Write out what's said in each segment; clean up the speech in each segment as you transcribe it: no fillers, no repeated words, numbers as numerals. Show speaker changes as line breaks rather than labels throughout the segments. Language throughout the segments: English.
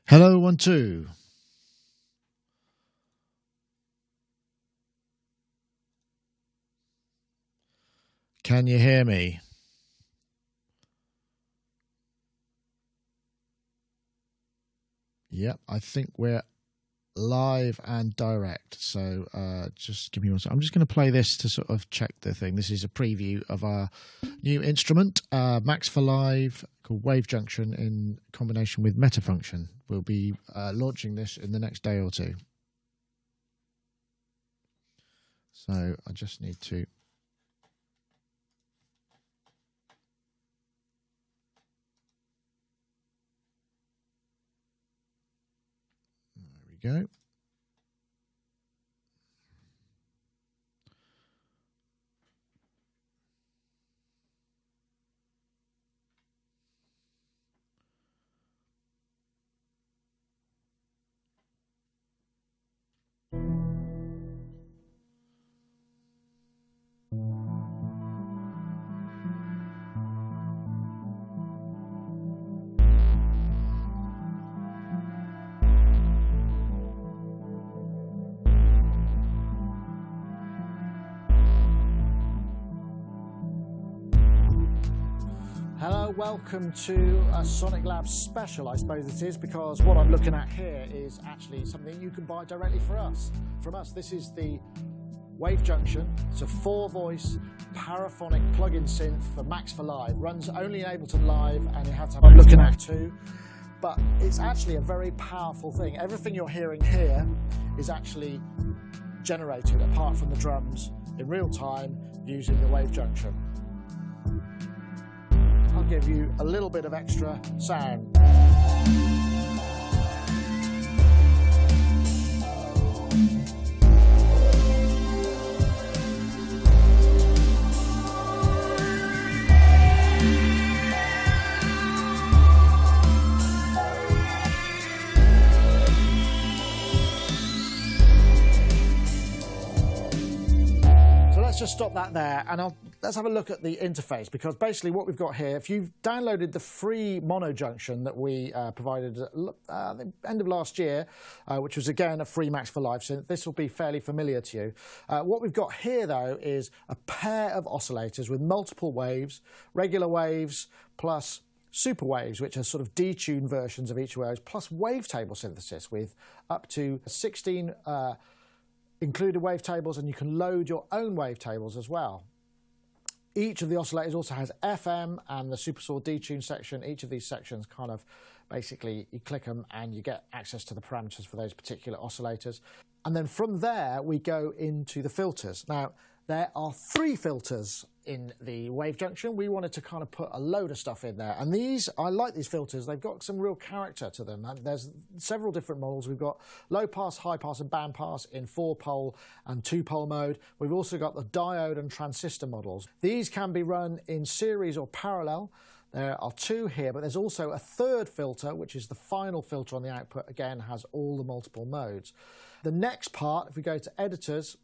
Hello, 1, 2. Can you hear me? Yep, I think we're live and direct. So just give me one second. I'm just going to play this to sort of check the thing. This is a preview of our new instrument, Max for Live, called Wave Junction in combination with Metafunction. We'll be launching this in the next day or two. So I just need to... There we go. Hello, welcome to a Sonic Lab special, I suppose it is, because what I'm looking at here is actually something you can buy directly from us. This is the Wave Junction. It's a 4-voice paraphonic plug-in synth for Max for Live. Runs only in Ableton Live, and you have to have I'm looking at too. But it's actually a very powerful thing. Everything you're hearing here is actually generated, apart from the drums, in real time using the Wave Junction. I'll give you a little bit of extra sound. Let's just stop that there, and let's have a look at the interface, because basically what we've got here, if you've downloaded the free mono junction that we provided at the end of last year, which was again a free Max for Live synth, this will be fairly familiar to you. What we've got here though is a pair of oscillators with multiple waves, regular waves plus super waves, which are sort of detuned versions of each of those, plus wavetable synthesis with up to 16 included wavetables, and you can load your own wavetables as well. Each of the oscillators also has FM and the Supersaw detune section. Each of these sections kind of basically, you click them and you get access to the parameters for those particular oscillators. And then from there, we go into the filters. Now, there are 3 filters in the Wave Junction. We wanted to kind of put a load of stuff in there. And these, I like these filters. They've got some real character to them. And there's several different models. We've got low pass, high pass and band pass in 4-pole and 2-pole mode. We've also got the diode and transistor models. These can be run in series or parallel. There are 2 here, but there's also a 3rd filter, which is the final filter on the output. Again, has all the multiple modes. The next part, if we go to editors,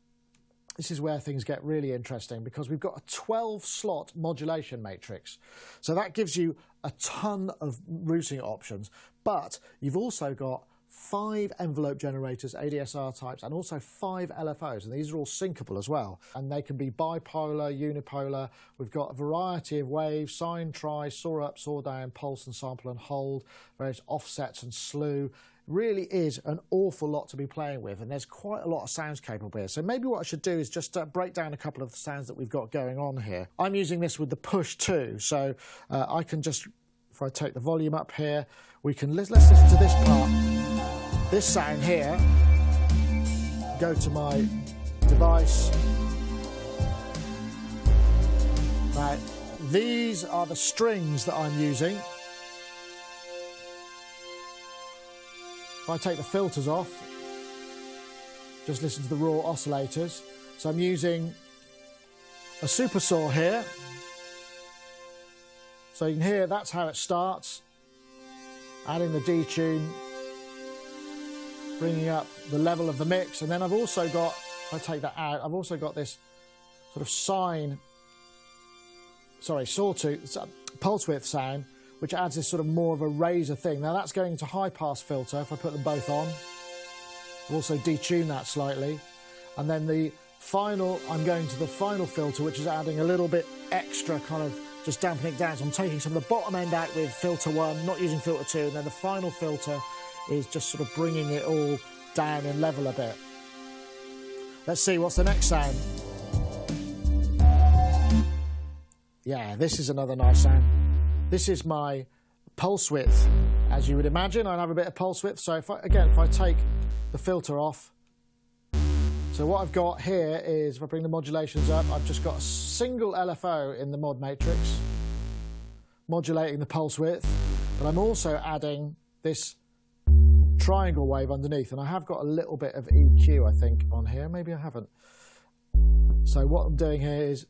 this is where things get really interesting, because we've got a 12-slot modulation matrix. So that gives you a ton of routing options, but you've also got 5 envelope generators, ADSR types, and also 5 LFOs, and these are all syncable as well. And they can be bipolar, unipolar. We've got a variety of waves, sine, tri, saw up, saw down, pulse and sample and hold, various offsets and slew. Really is an awful lot to be playing with, and there's quite a lot of sounds capable here. So maybe what I should do is just break down a couple of the sounds that we've got going on here. I'm using this with the push 2, so I can just, if I take the volume up here, we can let's listen to this part. This sound here, go to my device. Right, these are the strings that I'm using. If I take the filters off, just listen to the raw oscillators. So I'm using a Supersaw here. So you can hear that's how it starts. Adding the detune, bringing up the level of the mix. And then I've also got, if I take that out, I've also got this sort of sawtooth, pulse width sound, which adds this sort of more of a razor thing. Now that's going to high pass filter if I put them both on. I'll also detune that slightly. And then the final, I'm going to the final filter, which is adding a little bit extra, kind of just dampening it down. So I'm taking some of the bottom end out with filter 1, not using filter 2, and then the final filter is just sort of bringing it all down and level a bit. Let's see, what's the next sound? Yeah, this is another nice sound. This is my pulse width. As you would imagine, I have a bit of pulse width. So if I take the filter off, so what I've got here is, if I bring the modulations up, I've just got a single LFO in the mod matrix, modulating the pulse width, but I'm also adding this triangle wave underneath, and I have got a little bit of EQ, I think, on here. Maybe I haven't. So what I'm doing here is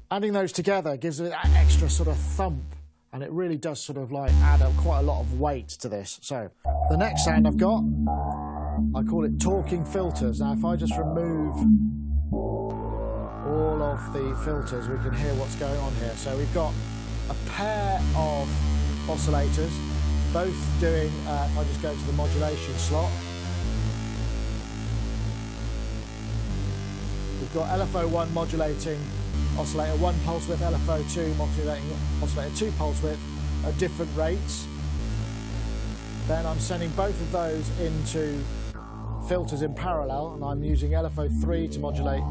adding those together gives it that extra sort of thump, and it really does sort of like add up quite a lot of weight to this. So the next sound I've got, I call it talking filters. Now if I just remove all of the filters, we can hear what's going on here. So we've got a pair of oscillators, both doing, if I just go to the modulation slot, we've got LFO1 modulating oscillator 1 pulse width, LFO2 modulating oscillator 2 pulse width at different rates. Then I'm sending both of those into filters in parallel, and I'm using LFO3 to modulate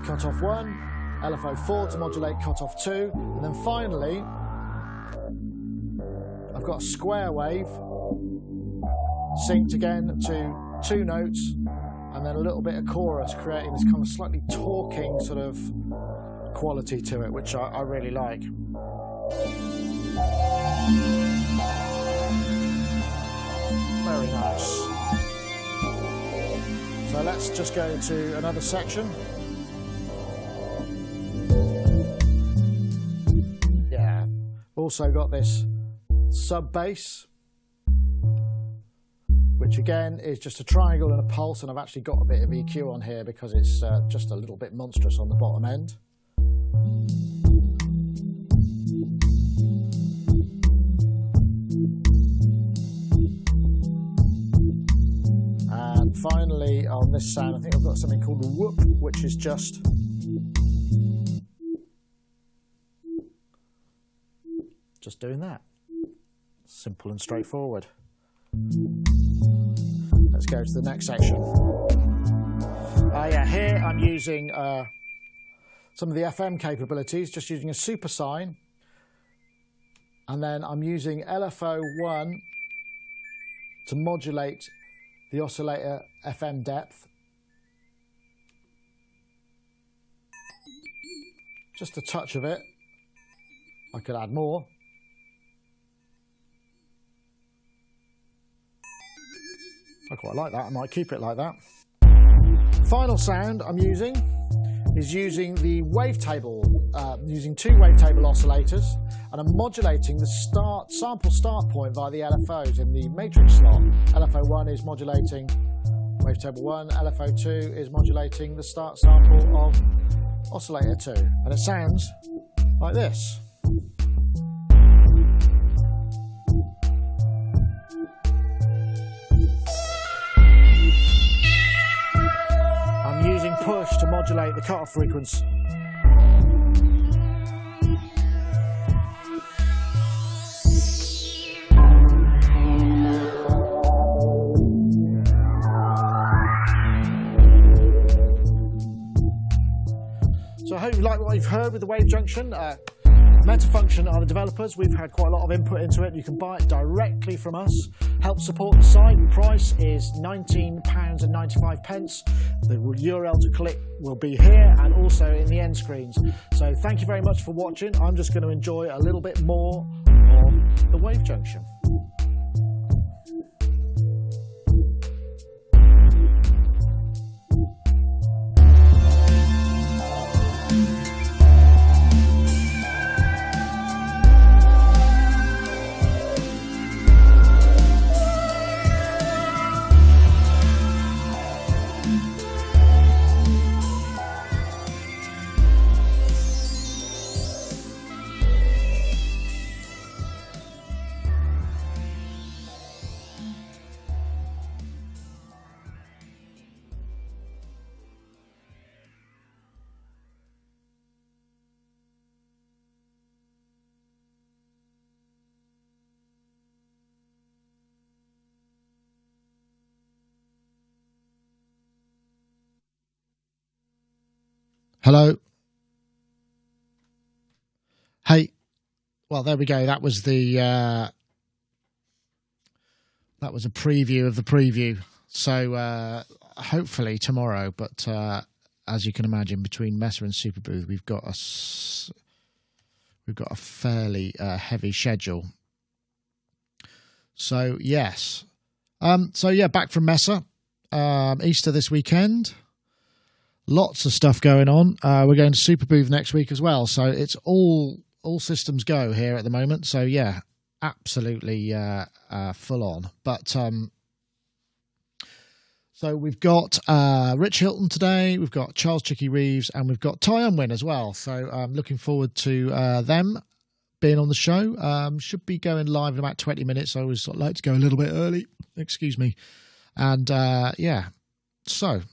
cutoff 1, LFO4 to modulate cutoff 2, and then finally I've got a square wave synced again to 2 notes and then a little bit of chorus, creating this kind of slightly talking sort of quality to it, which I really like. Very nice. So let's just go to another section. Yeah, also got this sub bass, which again is just a triangle and a pulse, and I've actually got a bit of EQ on here because it's just a little bit monstrous on the bottom end. And finally on this sound, I think I've got something called a whoop, which is just doing that. Simple and straightforward. Let's go to the next section. Yeah, here I'm using some of the FM capabilities, just using a super sine, and then I'm using LFO1 to modulate the oscillator FM depth. Just a touch of it. I could add more. I quite like that. I might keep it like that. Final sound I'm using is using the wavetable, using 2 wavetable oscillators, and I'm modulating the sample start point via the LFOs in the matrix slot. LFO1 is modulating wavetable 1, LFO2 is modulating the start sample of oscillator 2, and it sounds like this. Using push to modulate the cutoff frequency. So I hope you like what you've heard with the Wave Junction. Metafunction are the developers. We've had quite a lot of input into it. You can buy it directly from us. Help support the site. The price is £19.95. The URL to click will be here and also in the end screens. So thank you very much for watching. I'm just going to enjoy a little bit more of the Wave Junction. Hello. Hey. Well, there we go. That was the that was a preview of the preview. So hopefully tomorrow, but as you can imagine, between Mesa and Superbooth, we've got a fairly heavy schedule. So yes, back from Mesa. Easter this weekend. Lots of stuff going on. We're going to Superbooth next week as well. So it's all systems go here at the moment. So yeah, absolutely full on. But so we've got Rich Hilton today, we've got Charles Chicky Reeves, and we've got Ty Unwin as well. So I'm looking forward to them being on the show. Should be going live in about 20 minutes. I always like to go a little bit early. Excuse me. And so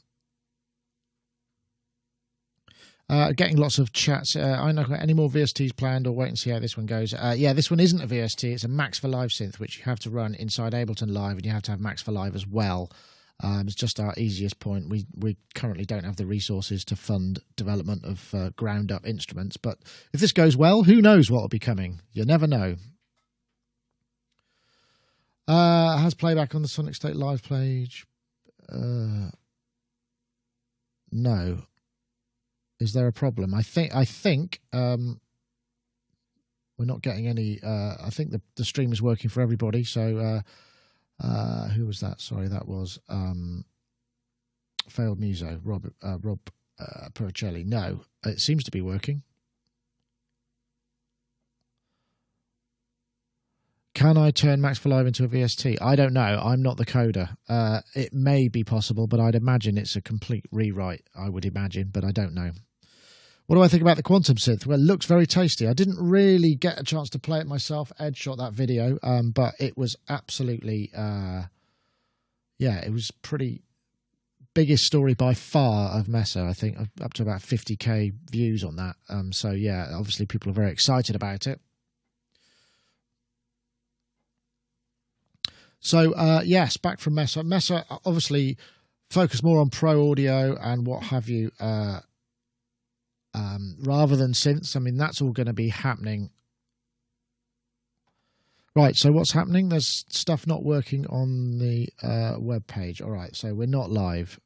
getting lots of chats. I know, got any more VSTs planned, or wait and see how this one goes? This one isn't a VST. It's a Max for Live synth, which you have to run inside Ableton Live, and you have to have Max for Live as well. It's just our easiest point. We currently don't have the resources to fund development of ground-up instruments, but if this goes well, who knows what will be coming? You never know. Has playback on the Sonicstate Live page? No. Is there a problem? I think we're not getting any. I think the stream is working for everybody. So who was that? Sorry, that was Failed Muso, Rob Puricelli. No, it seems to be working. Can I turn Max for Live into a VST? I don't know. I'm not the coder. It may be possible, but I'd imagine it's a complete rewrite, I would imagine, but I don't know. What do I think about the Quantum Synth? Well, it looks very tasty. I didn't really get a chance to play it myself. Ed shot that video, but it was absolutely, it was pretty biggest story by far of Mesa, I think, up to about 50k views on that. So, yeah, obviously people are very excited about it. So, yes, back from Mesa. Mesa obviously focus more on pro audio and what have you, rather than synths. I mean, that's all going to be happening. Right, so what's happening? There's stuff not working on the web page. All right, so we're not live.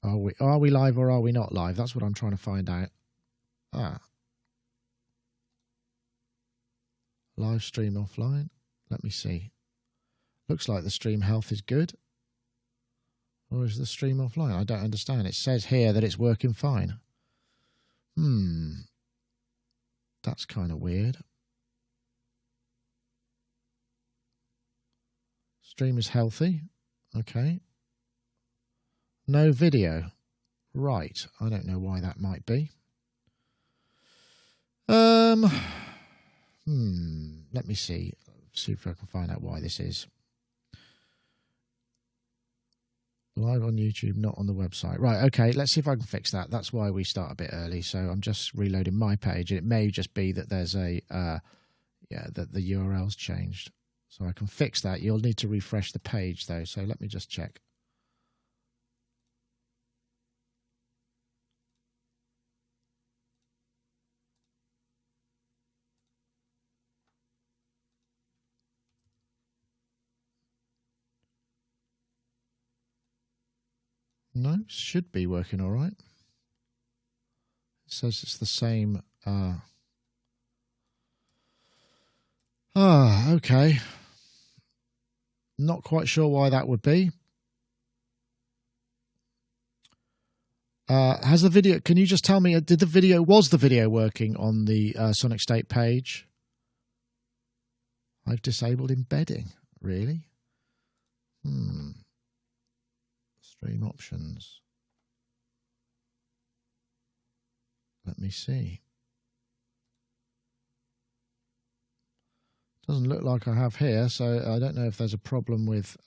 Are we live or are we not live? That's what I'm trying to find out. Live stream offline. Let me see. Looks like the stream health is good. Or is the stream offline? I don't understand. It says here that it's working fine. That's kind of weird. Stream is healthy. Okay. No video. Right. I don't know why that might be. Let me see. See if I can find out why this is. Live on YouTube, not on the website. Right, okay, let's see if I can fix that. That's why we start a bit early. So I'm just reloading my page. And it may just be that there's a, that the URL's changed. So I can fix that. You'll need to refresh the page, though. So let me just check. No, should be working all right. It says it's the same. Okay. Not quite sure why that would be. Has the video, can you just tell me, was the video working on the Sonicstate page? I've disabled embedding, really? Stream options. Let me see. Doesn't look like I have here, so I don't know if there's a problem with...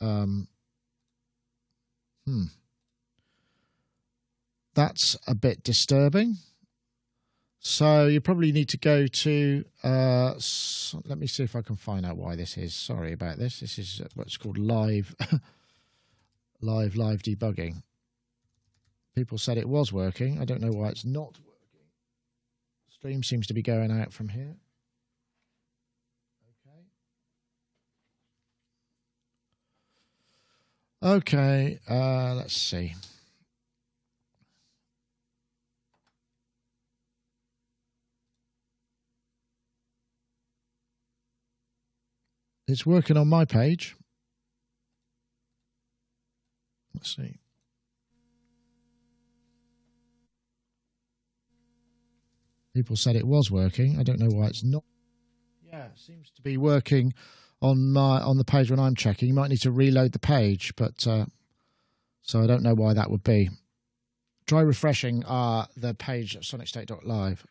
That's a bit disturbing. So you probably need to go to... let me see if I can find out why this is. Sorry about this. This is what's called live... live debugging. People said it was working. I don't know why it's not working. Stream seems to be going out from here. Okay, let's see. It's working on my page. Let's see. People said it was working. I don't know why it's not. Yeah, it seems to be working on the page when I'm checking. You might need to reload the page, but so I don't know why that would be. Try refreshing the page at sonicstate.live.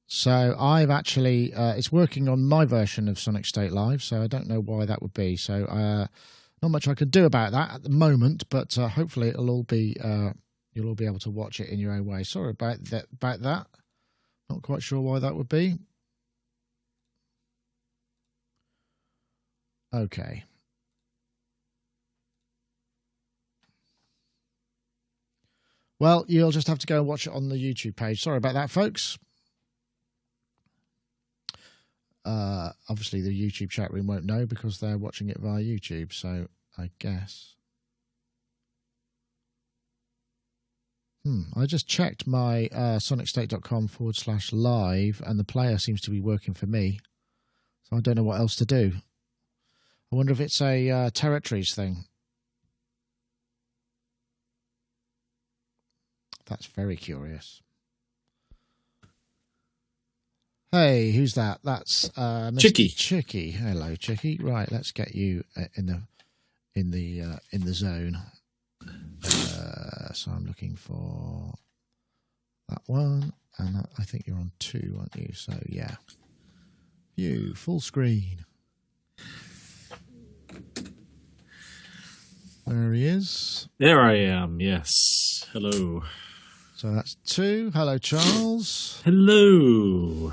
So I've actually it's working on my version of Sonic State Live, so I don't know why that would be. So not much I can do about that at the moment, but hopefully it'll all be you'll all be able to watch it in your own way. Sorry about that. Not quite sure why that would be. Okay. Well, you'll just have to go and watch it on the YouTube page. Sorry about that, folks. Obviously, the YouTube chat room won't know because they're watching it via YouTube, so I guess. I just checked my sonicstate.com/live, and the player seems to be working for me, so I don't know what else to do. I wonder if it's a territories thing. That's very curious. Hey, who's that? That's Mr.
Chicky.
Chicky. Hello, Chicky. Right, let's get you in the zone. So I'm looking for that one, and I think you're on 2, aren't you? So yeah, view full screen. There he is.
There I am. Yes. Hello.
So that's 2. Hello, Charles.
Hello.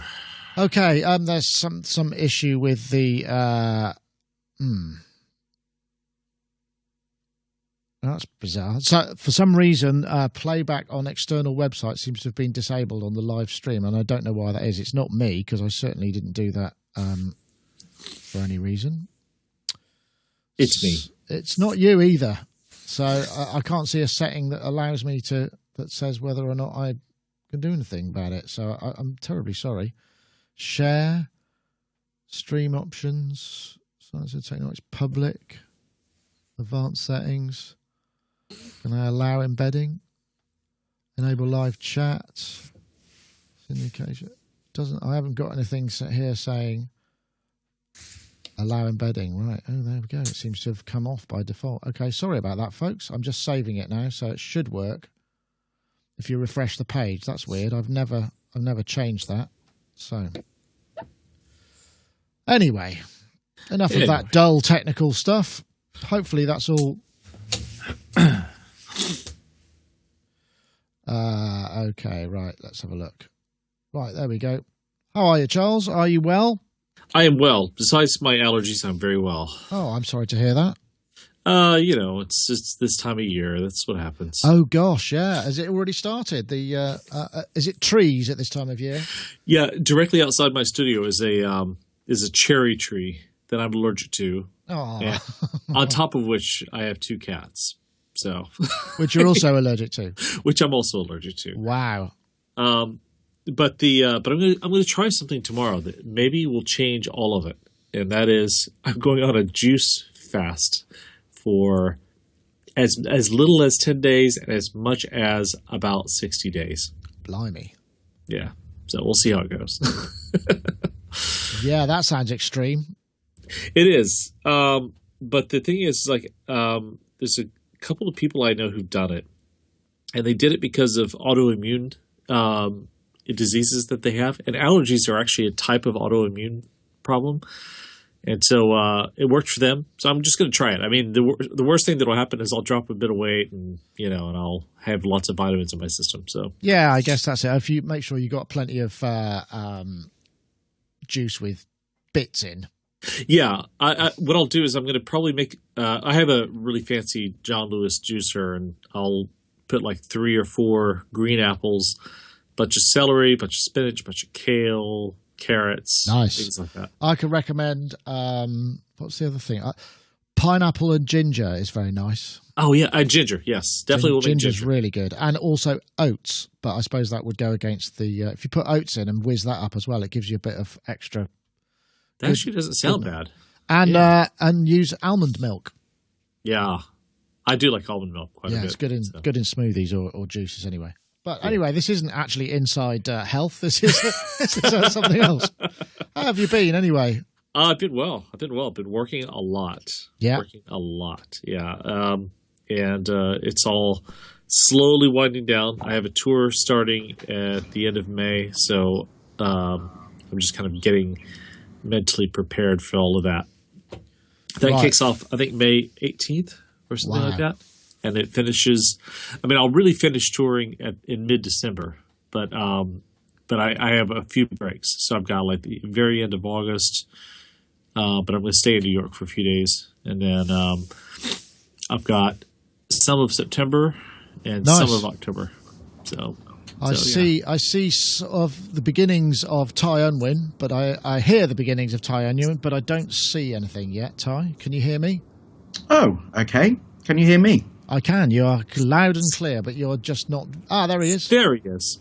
Okay. There's some issue with the. That's bizarre. So, for some reason, playback on external websites seems to have been disabled on the live stream, and I don't know why that is. It's not me, because I certainly didn't do that for any reason.
It's me.
It's not you either. So, I can't see a setting that allows me that says whether or not I can do anything about it. So, I'm terribly sorry. Share, stream options, it's public, advanced settings. Can I allow embedding? Enable live chat. Syndication. I haven't got anything here saying allow embedding. Right. Oh, there we go. It seems to have come off by default. Okay, sorry about that, folks. I'm just saving it now, so it should work. If you refresh the page, that's weird. I've never changed that. So anyway, enough of that dull technical stuff. Hopefully that's all. Okay, right, let's have a look. Right, there we go. How are you, Charles? Are you well?
I am well. Besides my allergies, I'm very well.
Oh, I'm sorry to hear that.
It's just this time of year. That's what happens.
Oh gosh, yeah. Has it already started? Is it trees at this time of year?
Yeah, directly outside my studio is a cherry tree that I'm allergic to.
Oh.
On top of which I have 2 cats. So,
which you're also allergic to.
Which I'm also allergic to.
Wow.
But I'm going to try something tomorrow that maybe will change all of it, and that is I'm going on a juice fast for as little as 10 days and as much as about 60 days.
Blimey.
Yeah. So we'll see how it goes.
Yeah, that sounds extreme.
It is. But the thing is, there's a couple of people I know who've done it, and they did it because of autoimmune diseases that they have. And allergies are actually a type of autoimmune problem. And so it worked for them. So I'm just going to try it. I mean, the worst thing that will happen is I'll drop a bit of weight and I'll have lots of vitamins in my system. So
yeah, I guess that's it. If you make sure you got plenty of juice with bits in.
Yeah. What I'll do is I'm going to probably make I have a really fancy John Lewis juicer, and I'll put like 3 or 4 green apples, bunch of celery, bunch of spinach, bunch of kale, carrots, things like that.
I can recommend, what's the other thing? Pineapple and ginger is very nice.
Oh, yeah, ginger, yes. Definitely will make ginger.
Ginger's really good. And also oats, but I suppose that would go against the... if you put oats in and whiz that up as well, it gives you a bit of extra...
That actually doesn't sound bad.
And use almond milk.
Yeah, I do like almond milk quite a bit.
Yeah, it's good in smoothies or juices anyway. But anyway, this isn't actually inside health. This is something else. How have you been anyway?
I've been well. I've been working a lot.
Yeah.
Yeah. And it's all slowly winding down. I have a tour starting at the end of May, so I'm just kind of getting mentally prepared for all of that. That kicks off, I think, May 18th or something like that. And it finishes, I mean, I'll really finish touring in mid-December, but I have a few breaks. So I've got like the very end of August, but I'm going to stay in New York for a few days. And then I've got some of September and some of October. I
see sort of the beginnings of Ty Unwin, but I hear the beginnings of Ty Unwin, but I don't see anything yet. Ty, can you hear me?
Oh, okay. Can you hear me?
I can. You are loud and clear, but you're just not... Ah, there he is.
There he is.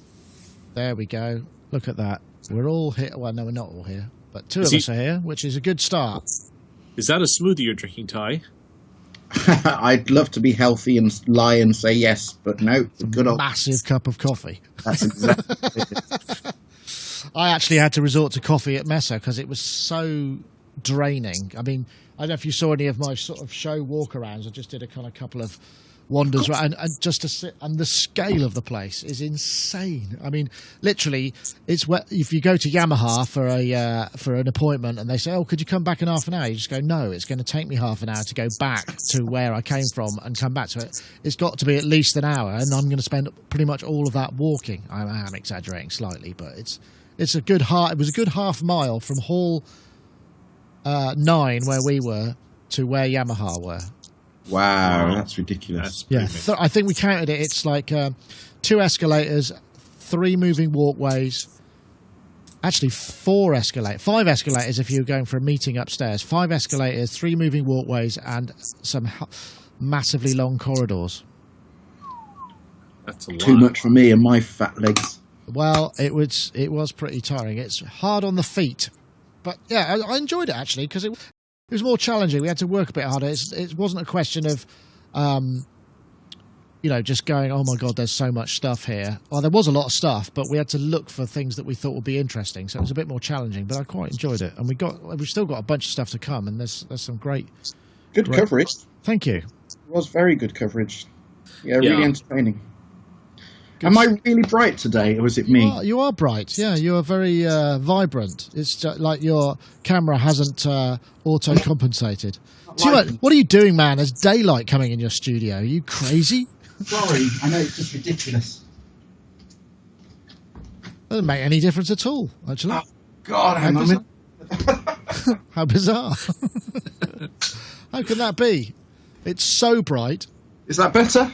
There we go. Look at that. We're all here. Well, no, we're not all here, but two of us are here, which is a good start.
Is that a smoothie you're drinking, Ty?
I'd love to be healthy and lie and say yes, but no. Good old
massive cup of coffee.
That's exactly it.
I actually had to resort to coffee at Mesa because it was so draining. I mean, I don't know if you saw any of my sort of show walkarounds. I just did a kind of couple of wanders and just to sit, and the scale of the place is insane. I mean, literally, it's where if you go to Yamaha for an appointment and they say, "Oh, could you come back in half an hour?" You just go, "No, it's going to take me half an hour to go back to where I came from and come back to it. It's got to be at least an hour, and I'm going to spend pretty much all of that walking." I am exaggerating slightly, but it's a good It was a good half mile from Hall 9 where we were to where Yamaha were.
Wow, that's ridiculous.
I think we counted it. It's like 2 escalators, 3 moving walkways. Actually, 5 escalators if you're going for a meeting upstairs. 5 escalators, 3 moving walkways, and some massively long corridors.
That's a lot.
Too much for me and my fat legs.
Well, it was pretty tiring. It's hard on the feet. But yeah, I enjoyed it actually because it was more challenging. We had to work a bit harder. It wasn't a question of, just going, oh my God, there's so much stuff here. Well, there was a lot of stuff, but we had to look for things that we thought would be interesting. So it was a bit more challenging, but I quite enjoyed it. And we've still got a bunch of stuff to come, and there's some great
coverage.
Thank you.
It was very good coverage. Yeah, really entertaining. Am I really bright today, or is it me?
You are bright. Yeah, you are very vibrant. It's just like your camera hasn't auto-compensated. What are you doing, man? There's daylight coming in your studio. Are you crazy?
Sorry, I know it's just ridiculous.
Doesn't make any difference at all, actually.
Oh, God,
How bizarre. How can that be? It's so bright.
Is that better?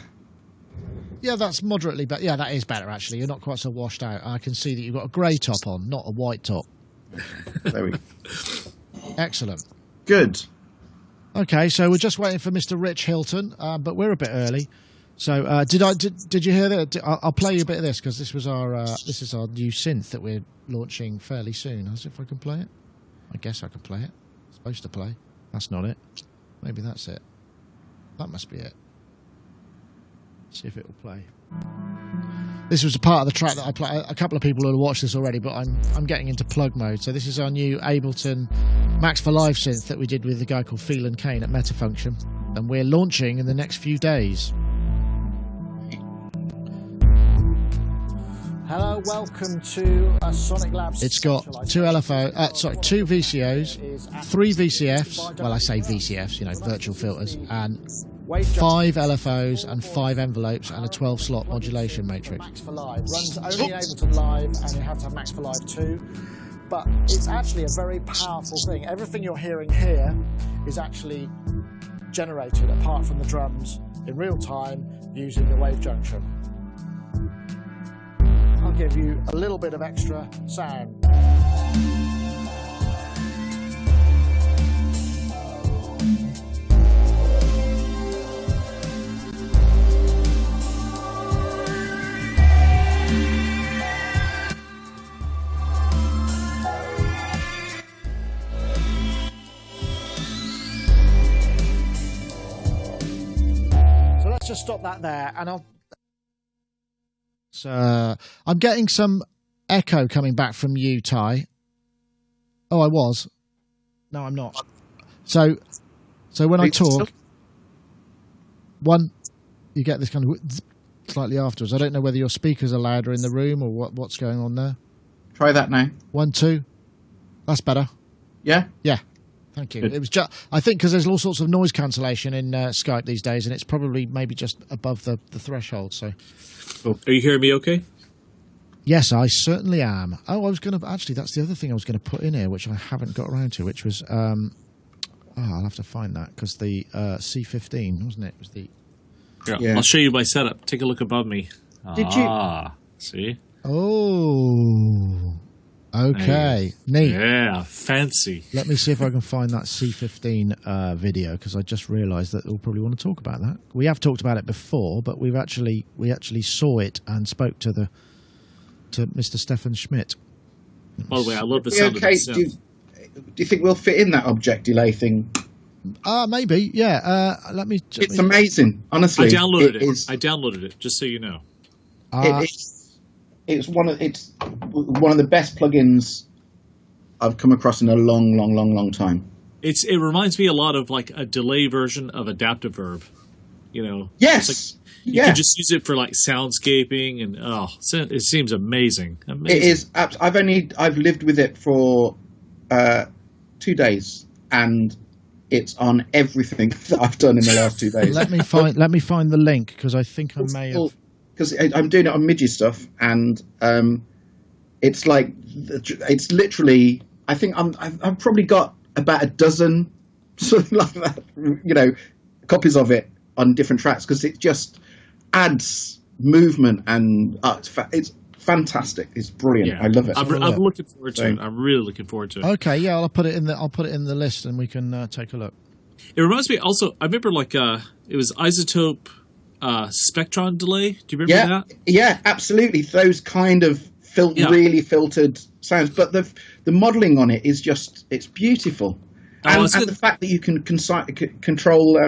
Yeah, that's moderately better. Yeah, that is better, actually. You're not quite so washed out. I can see that you've got a grey top on, not a white top.
There we go.
Excellent.
Good.
Okay, so we're just waiting for Mr. Rich Hilton, but we're a bit early. So did you hear that? I'll play you a bit of this because this is our new synth that we're launching fairly soon. As if I can play it. I guess I can play it. It's supposed to play. That's not it. Maybe that's it. That must be it. See if it will play. This was a part of the track that I play. A couple of people will have watched this already, but I'm getting into plug mode. So this is our new Ableton Max for Live synth that we did with a guy called Phelan Kane at Metafunction, and we're launching in the next few days. Hello, welcome to a Sonic Labs. It's got 2 VCOs, 3 VCFs. Well, I say VCFs, virtual filters, and 5 LFOs and 5 envelopes and a 12-slot modulation matrix. Max for Live runs only in Ableton Live, and you have to have Max for Live too. But it's actually a very powerful thing. Everything you're hearing here is actually generated apart from the drums in real time using the wave junction. I'll give you a little bit of extra sound. Just stop that there, and I'm getting some echo coming back from you, Ty. Oh, I was. No, I'm not. So when I talk, you get this kind of slightly afterwards. I don't know whether your speakers are louder in the room or what's going on there.
Try that now.
1, 2. That's better.
Yeah?
Yeah. Thank you.
Good.
It was just, I think, because there's all sorts of noise cancellation in Skype these days, and it's probably maybe just above the threshold. So,
are you hearing me okay?
Yes, I certainly am. Oh, I was going to actually. That's the other thing I was going to put in here, which I haven't got around to, which was. I'll have to find that because the C15, wasn't it? It was the.
Yeah. I'll show you my setup. Take a look above me.
Did you?
See?
Oh. Okay, neat.
Yeah, fancy.
Let me see if I can find that C15 video, because I just realised that we'll probably want to talk about that. We have talked about it before, but we actually saw it and spoke to Mr. Stefan Schmidt.
By the way, I love the sound of the sound.
Do you think we'll fit in that object delay thing?
Maybe. Yeah.
It's amazing, honestly.
I downloaded it, just so you know.
It's one of the best plugins I've come across in a long time.
It reminds me a lot of like a delay version of Adaptive Verb, you know.
Yes,
you can just use it for like soundscaping, and it seems amazing.
It is. I've lived with it for 2 days, and it's on everything that I've done in the last 2 days.
Let me find the link, because I think I may have.
Because I'm doing it on MIDI stuff, and it's literally. I think I've probably got about a dozen, something like that, copies of it on different tracks, because it just adds movement, and it's fantastic. It's brilliant. Yeah. I love it.
I'm looking forward to it. I'm really looking forward to it.
Okay, yeah, I'll put it in the list, and we can take a look.
It reminds me also. I remember it was Isotope. Spectron delay. Do you remember that? Yeah,
absolutely. Those kind of really filtered sounds, but the modeling on it is it's beautiful, and the fact that you can control,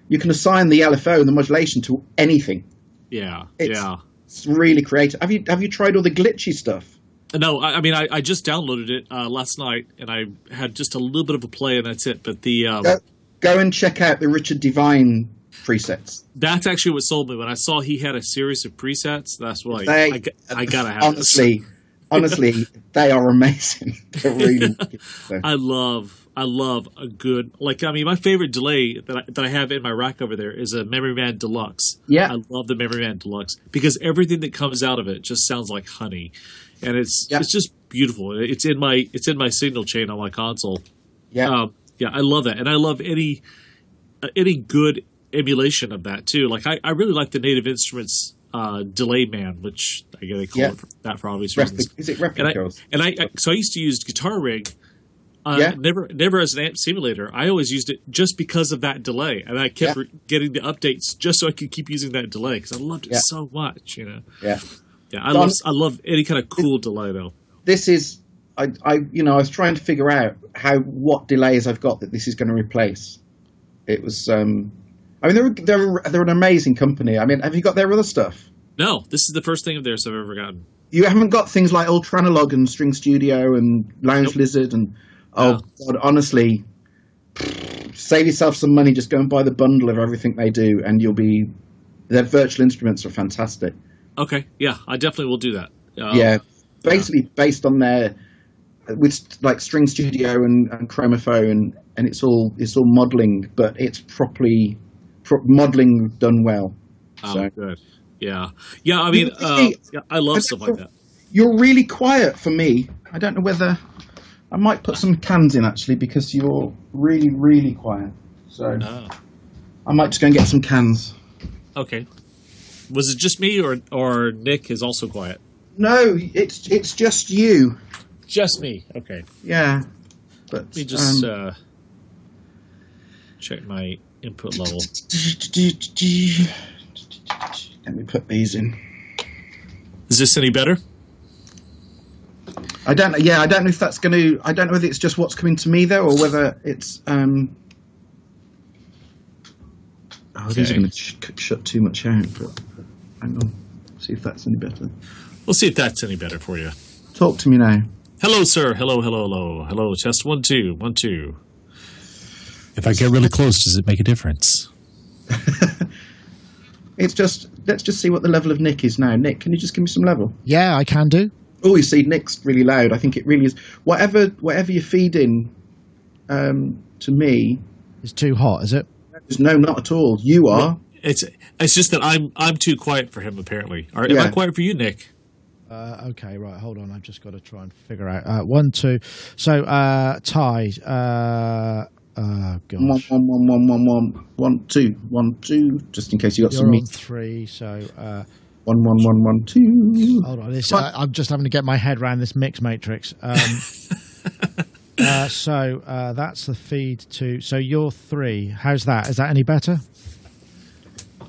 you can assign the LFO and the modulation to anything. It's really creative. Have you tried all the glitchy stuff?
No, I mean I just downloaded it last night, and I had just a little bit of a play, and that's it. But the
go and check out the Richard Devine presets.
That's actually what sold me. When I saw he had a series of presets, that's what I gotta have.
Honestly, they are amazing. They're really good, so.
I love a good, my favorite delay that I have in my rack over there is a Memory Man Deluxe.
Yeah,
I love the Memory Man Deluxe because everything that comes out of it just sounds like honey, and it's just beautiful. It's in my signal chain on my console.
Yeah,
I love that, and I love any good emulation of that too. Like I really like the Native Instruments Delay Man, which I guess they call it that for obvious reasons.
Is it replicas?
So I used to use Guitar Rig, never as an amp simulator. I always used it just because of that delay, and I kept getting the updates just so I could keep using that delay because I loved it so much. I love any kind of cool delay though.
This is I was trying to figure out what delays I've got that this is going to replace. It was. They're an amazing company. I mean, have you got their other stuff?
No, this is the first thing of theirs I've ever gotten.
You haven't got things like Ultra Analog and String Studio and Lounge Lizard and God, honestly, save yourself some money. Just go and buy the bundle of everything they do, and their virtual instruments are fantastic.
Okay, yeah, I definitely will do that.
Basically based on with like String Studio and Chromophone, and it's all modeling, but it's properly. Modeling done well.
Oh, good. Yeah. I mean, I love stuff like that.
You're really quiet for me. I don't know whether I might put some cans in actually because you're really, really quiet. So I might just go and get some cans.
Okay. Was it just me, or Nick is also quiet?
No, it's just you.
Just me. Okay.
Yeah. But
Let me just check my input level.
Let me put these in.
Is this any better?
I don't know. Yeah, I don't know if that's going to. I don't know whether it's just what's coming to me though, or whether it's. These are going to shut too much out. But hang on, see if that's any better.
We'll see if that's any better for you.
Talk to me now.
Hello, sir. Hello, hello, hello, hello. Test 1 2 1 2.
If I get really close, does it make a difference?
It's just let's just see what the level of Nick is now. Nick, can you just give me some level?
Yeah, I can do.
Oh, you see, Nick's really loud. I think it really is. Whatever you're feeding to me,
It's too hot, is it?
no, not at all. You are.
It's just that I'm too quiet for him, apparently. Am
Yeah.
I quiet for you, Nick?
Okay, right. Hold on. I've just got to try and figure out. 1 2. So Ty. Gosh.
1 2 1 2. Just in case you got
You're
some
on
meat.
3. So
1 1 1 1 2.
hold on. I'm just having to get my head around this mix matrix. So that's the feed to. So you're 3. How's that? Is that any better?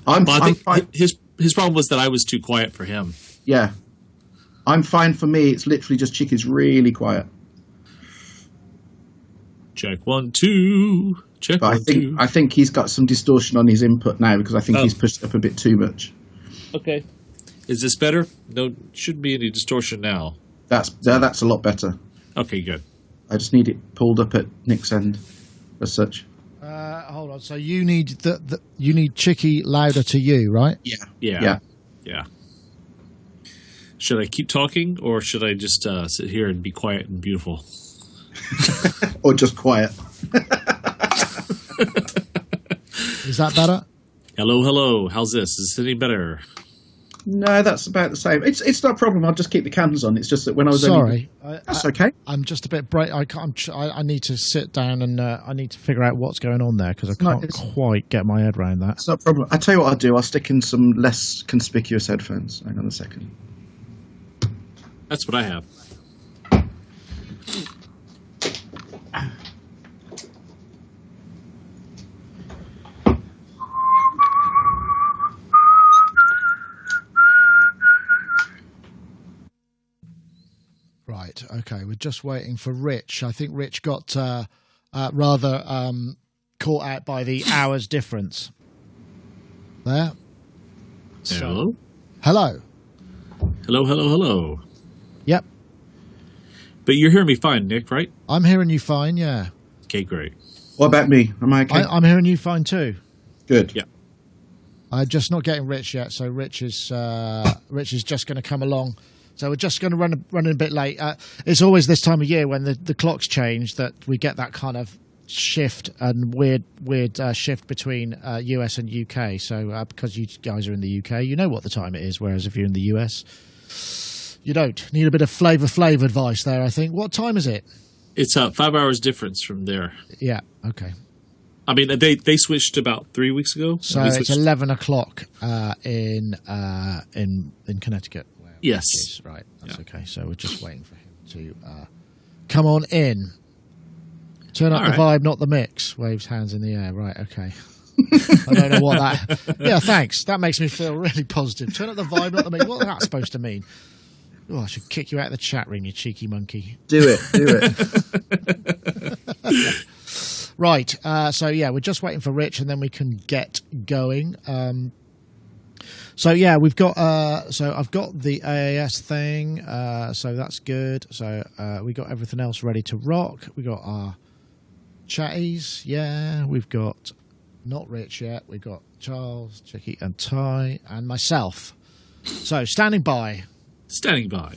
I'm
Well, I think
fine.
his problem was that I was too quiet for him.
Yeah, I'm fine for me. It's literally just Chicky's really quiet.
Check 1 2. Check
But
1 2.
I think he's got some distortion on his input now because I think he's pushed up a bit too much.
Okay. Is this better? No, shouldn't be any distortion now.
That's a lot better.
Okay, good.
I just need it pulled up at Nick's end, as such.
Hold on. So you need you need Chicky louder to you, right?
Yeah. Should I keep talking, or should I just sit here and be quiet and beautiful?
Or just quiet.
Is that better?
Hello, hello. How's this? Is this any better?
No, that's about the same. It's not a problem. I'll just keep the candles on. It's just that when I was
Sorry,
that's okay.
I'm just a bit bright. I can't. I need to sit down and I need to figure out what's going on there because I can't quite get my head around that.
It's not a problem. I tell you what I'll do. I'll stick in some less conspicuous headphones. Hang on a second.
That's what I have.
Right. Okay. We're just waiting for Rich. I think Rich got rather caught out by the hours difference. There.
Hello?
Hello.
Hello, hello, hello.
Yep.
But you're hearing me fine, Nick, right?
I'm hearing you fine. Yeah.
Okay, great.
What about me? Am I okay?
I'm hearing you fine too.
Good.
Yeah.
I'm just not getting Rich yet, so Rich is just going to come along. So we're just going to run a bit late. It's always this time of year when the clocks change that we get that kind of shift and weird shift between US and UK. So because you guys are in the UK, you know what the time it is, whereas if you're in the US, you don't. Need a bit of flavor advice there, I think. What time is it?
It's 5 hours difference from there.
Yeah, okay.
I mean, they switched about 3 weeks ago.
So it's 11 o'clock in Connecticut.
Yes.
Right, that's okay. So we're just waiting for him to come on in. Turn up the vibe, not the mix. Waves hands in the air. Right, okay. I don't know what that... Yeah, thanks. That makes me feel really positive. Turn up the vibe, not the mix. What's that supposed to mean? Oh, I should kick you out of the chat room, you cheeky monkey.
Do it.
Right, so yeah, we're just waiting for Rich and then we can get going. So yeah, we've got. So I've got the AAS thing. So that's good. So we got everything else ready to rock. We got our chatties. Yeah, we've got not Rich yet. We've got Charles, Chicky, and Ty, and myself. So standing by.
Standing by.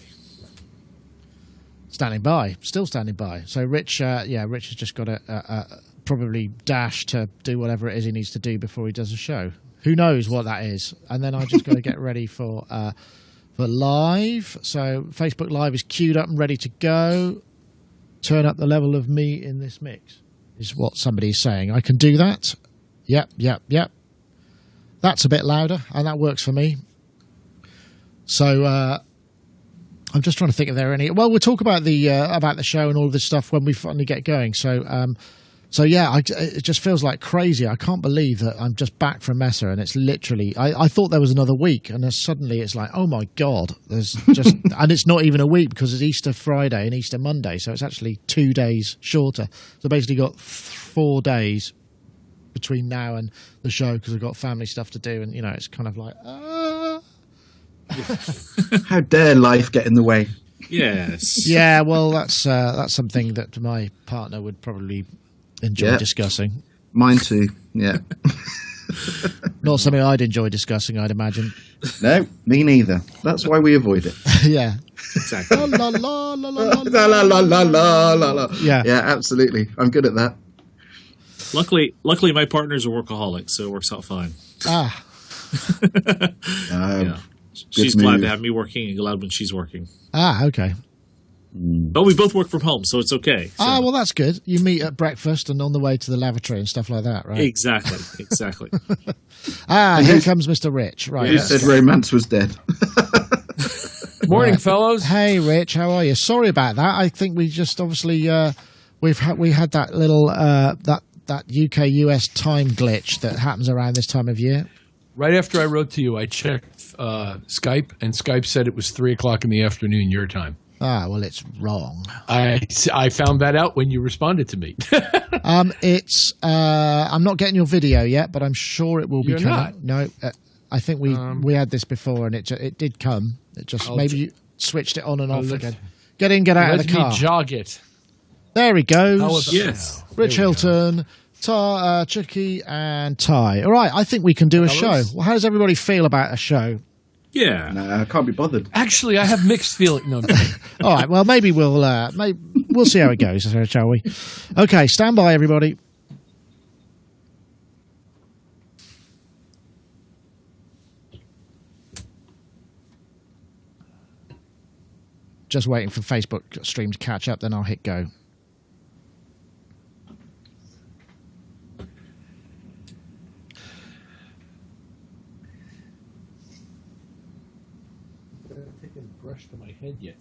Standing by. Still standing by. So Rich. Rich has just got to probably dash to do whatever it is he needs to do before he does a show. Who knows what that is? And then I just got to get ready for live. So Facebook Live is queued up and ready to go. Turn up the level of me in this mix is what somebody's saying. I can do that. Yep. That's a bit louder, and that works for me. So I'm just trying to think if there are any. Well, we'll talk about the show and all of this stuff when we finally get going. So yeah, it just feels like crazy. I can't believe that I'm just back from Mesa, and it's literally. I thought there was another week, and then suddenly it's like, oh my god, there's just, and it's not even a week because it's Easter Friday and Easter Monday, so it's actually 2 days shorter. So basically, got 4 days between now and the show because I've got family stuff to do, and it's kind of like,
How dare life get in the way?
Yes.
Yeah, well, that's something that my partner would probably enjoy discussing.
Mine too. Yeah.
Not something I'd enjoy discussing, I'd imagine.
No, me neither. That's why we avoid it.
Yeah.
Exactly.
La la la la la
La la la la la la la.
Yeah.
Yeah, absolutely. I'm good at that.
Luckily, my partner's a workaholic, so it works out fine.
Ah.
Yeah. She's glad to have me working and glad when she's working.
Ah, okay.
But we both work from home, so it's okay. So.
Ah, well, that's good. You meet at breakfast and on the way to the lavatory and stuff like that, right?
Exactly.
Here comes Mr. Rich. Right.
Who said romance was dead?
Morning, fellows.
Hey, Rich, how are you? Sorry about that. I think we just obviously we had that little that UK-US time glitch that happens around this time of year.
Right after I wrote to you, I checked Skype, and Skype said it was 3:00 in the afternoon your time.
Ah, well, it's wrong.
I found that out when you responded to me.
I'm not getting your video yet, but I'm sure it will be
You're
coming.
not?
No, I think we had this before, and it did come. It just maybe you switched it on and off again. Get in, get out of the car.
Let me jog it.
There he goes.
Yes.
Rich Hilton, Chicky, and Ty. All right, I think we can do a show. Well, how does everybody feel about a show?
Yeah.
No, I can't be bothered.
Actually, I have mixed feelings. No,
All right, well, maybe we'll see how it goes, shall we? Okay, stand by, everybody. Just waiting for Facebook stream to catch up, then I'll hit go.
I haven't taken a brush to my head yet.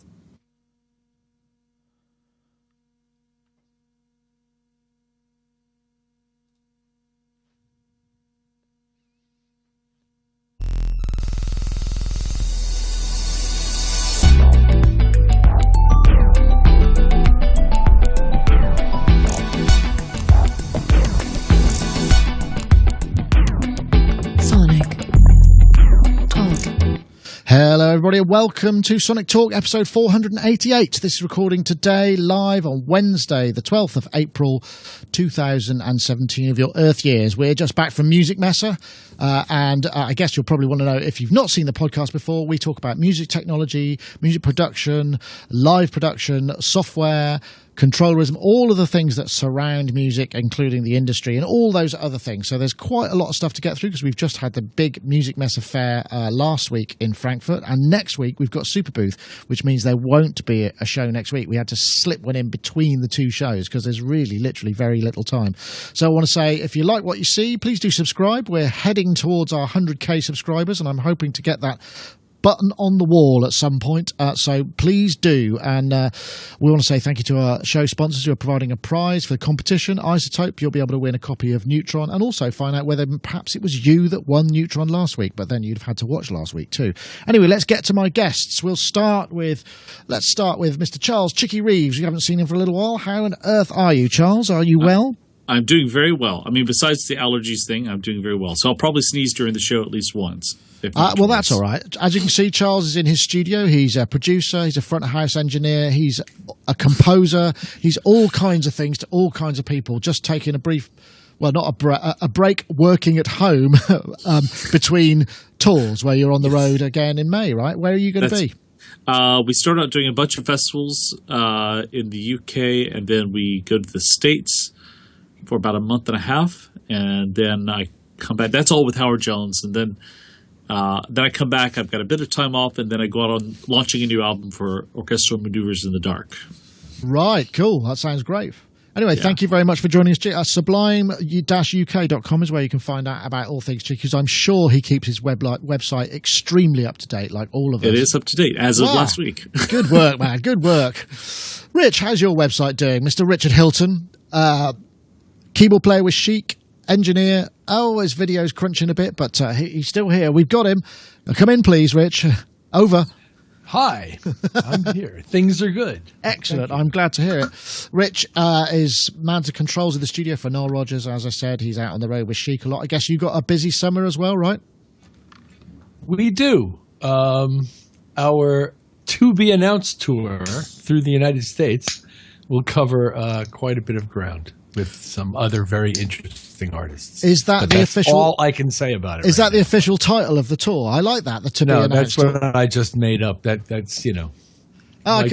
Hello, everybody, and welcome to Sonic Talk, episode 488. This is recording today, live on Wednesday, the 12th of April, 2017 of your Earth years. We're just back from Music Mesa, and I guess you'll probably want to know, if you've not seen the podcast before, we talk about music technology, music production, live production, software, controllerism, all of the things that surround music, including the industry and all those other things. So there's quite a lot of stuff to get through because we've just had the big Music Mesa fair last week in Frankfurt, and next week we've got Super Booth, which means there won't be a show next week. We had to slip one in between the two shows because there's really literally very little time. So I want to say, if you like what you see, please do subscribe. We're heading towards our 100k subscribers, and I'm hoping to get that button on the wall at some point, so please do. And we want to say thank you to our show sponsors who are providing a prize for the competition. Isotope, you'll be able to win a copy of Neutron and also find out whether perhaps it was you that won Neutron last week, but then you'd have had to watch last week too. Anyway, let's get to my guests. Let's start with Mr. Charles Chicky Reeves. You haven't seen him for a little while. How on earth are you, Charles? Are you well?
I'm doing very well. I mean, besides the allergies thing, I'm doing very well. So I'll probably sneeze during the show at least once.
Well, that's all right. As you can see, Charles is in his studio. He's a producer. He's a front of house engineer. He's a composer. He's all kinds of things to all kinds of people. Just taking a brief, well, not a break, working at home between tours where you're on the road again in May, right? Where are you going to be?
We started out doing a bunch of festivals in the UK, and then we go to the States for about a month and a half, and then I come back. That's all with Howard Jones, and then I come back. I've got a bit of time off, and then I go out on launching a new album for Orchestral Maneuvers in the Dark.
Right, cool. That sounds great. Anyway, thank you very much for joining us. Sublime-uk.com is where you can find out about all things Cheeky, because I'm sure he keeps his website extremely up to date, like all of us.
It is up to date, as of last week.
Good work, man. Good work. Rich, how's your website doing? Mr. Richard Hilton, keyboard player with Chic, engineer. Oh, his video's crunching a bit, but he's still here. We've got him. Now, come in, please, Rich. Over.
Hi, I'm here. Things are good.
Excellent. I'm glad to hear it. Rich is man to controls of the studio for Noel Rogers. As I said, he's out on the road with Chic a lot. I guess you got a busy summer as well, right?
We do. Our to-be-announced tour through the United States will cover quite a bit of ground with some other very interesting artists.
Is that
but
the
that's
official?
all I can say about it.
Is
right
that the
now.
official title of the tour? I like that. The to-be-announced
that's
tour.
what I just made up. That's
Oh,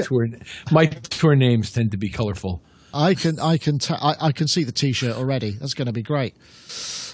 my tour names tend to be colorful.
I can see the T-shirt already. That's going to be great.